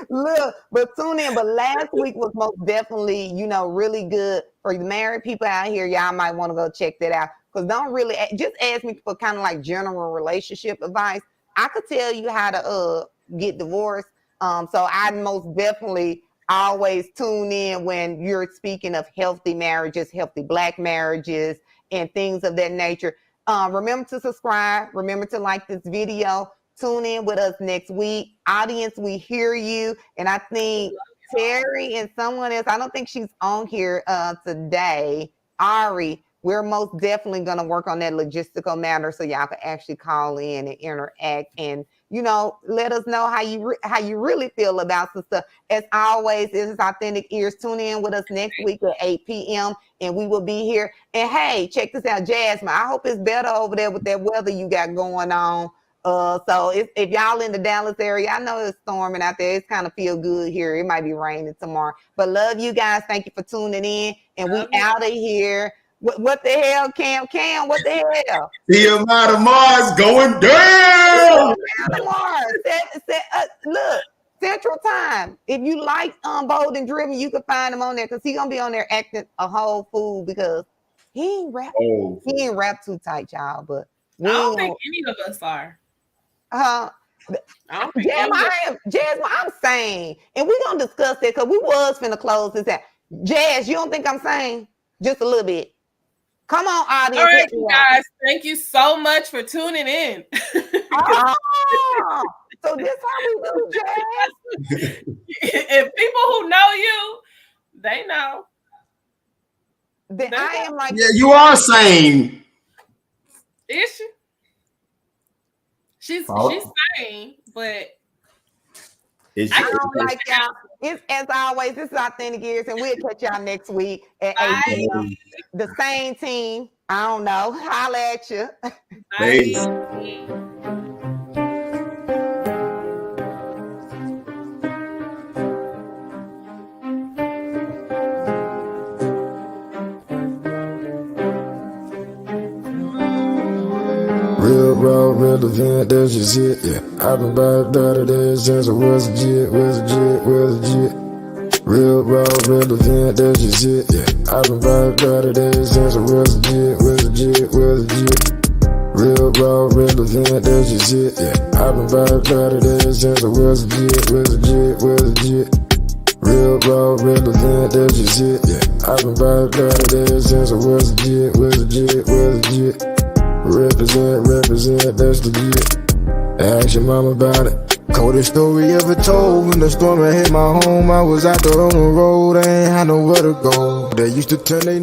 Look, but tune in. But last week was most definitely, really good for the married people out here. Y'all might want to go check that out. Because don't really just ask me for kind of like general relationship advice. I could tell you how to get divorced. So I most definitely always tune in when you're speaking of healthy marriages, healthy Black marriages, and things of that nature. Remember to subscribe. Remember to like this video. Tune in with us next week. Audience, we hear you. And I think Terry and someone else, I don't think she's on here today, Ari, we're most definitely going to work on that logistical matter so y'all can actually call in and interact and, let us know how you really feel about some stuff. As always, this is Authentic Ears. Tune in with us next week at 8 p.m. and we will be here. And hey, check this out, Jasmine. I hope it's better over there with that weather you got going on. So if y'all in the Dallas area, I know it's storming out there. It's kind of feel good here. It might be raining tomorrow. But love you guys. Thank you for tuning in. And we out of here. What the hell, Cam? What the hell? TMI to Mars going down. Look, Central Time. If you like Bold and Driven, you can find him on there because he's gonna be on there acting a whole fool because he ain't rap. He ain't rap too tight, y'all. But I don't think any of us are. Jasmine, I'm saying, and we're gonna discuss that because we was finna close this out. Jazz, you don't think I'm saying? Just a little bit. Come on, audience. All right, you guys. Thank you so much for tuning in. So this how we do, Jazz. If people who know you, they know. Then I am like, yeah, you are saying. Is she? She's saying, but I don't like y'all. It's as always, this is Authentic Ears, and we'll catch y'all next week at 8 p.m. The same team. I don't know. Holla at you. Bye. Real raw, real event, that's just it, yeah. I've been about 30 days since I was legit. Real raw, real event, that's just it, yeah. I've been about 30 days since I was legit. Real raw, real event, that's just it, yeah. I've been about 30 days since I was legit. Real raw, real event, that's just it, yeah. I've been about 30 days since I was legit. Represent, that's legit. Ask your mom about it. Coldest story ever told. When the storm had hit my home, I was out there on the road. I ain't had nowhere to go. They used to turn they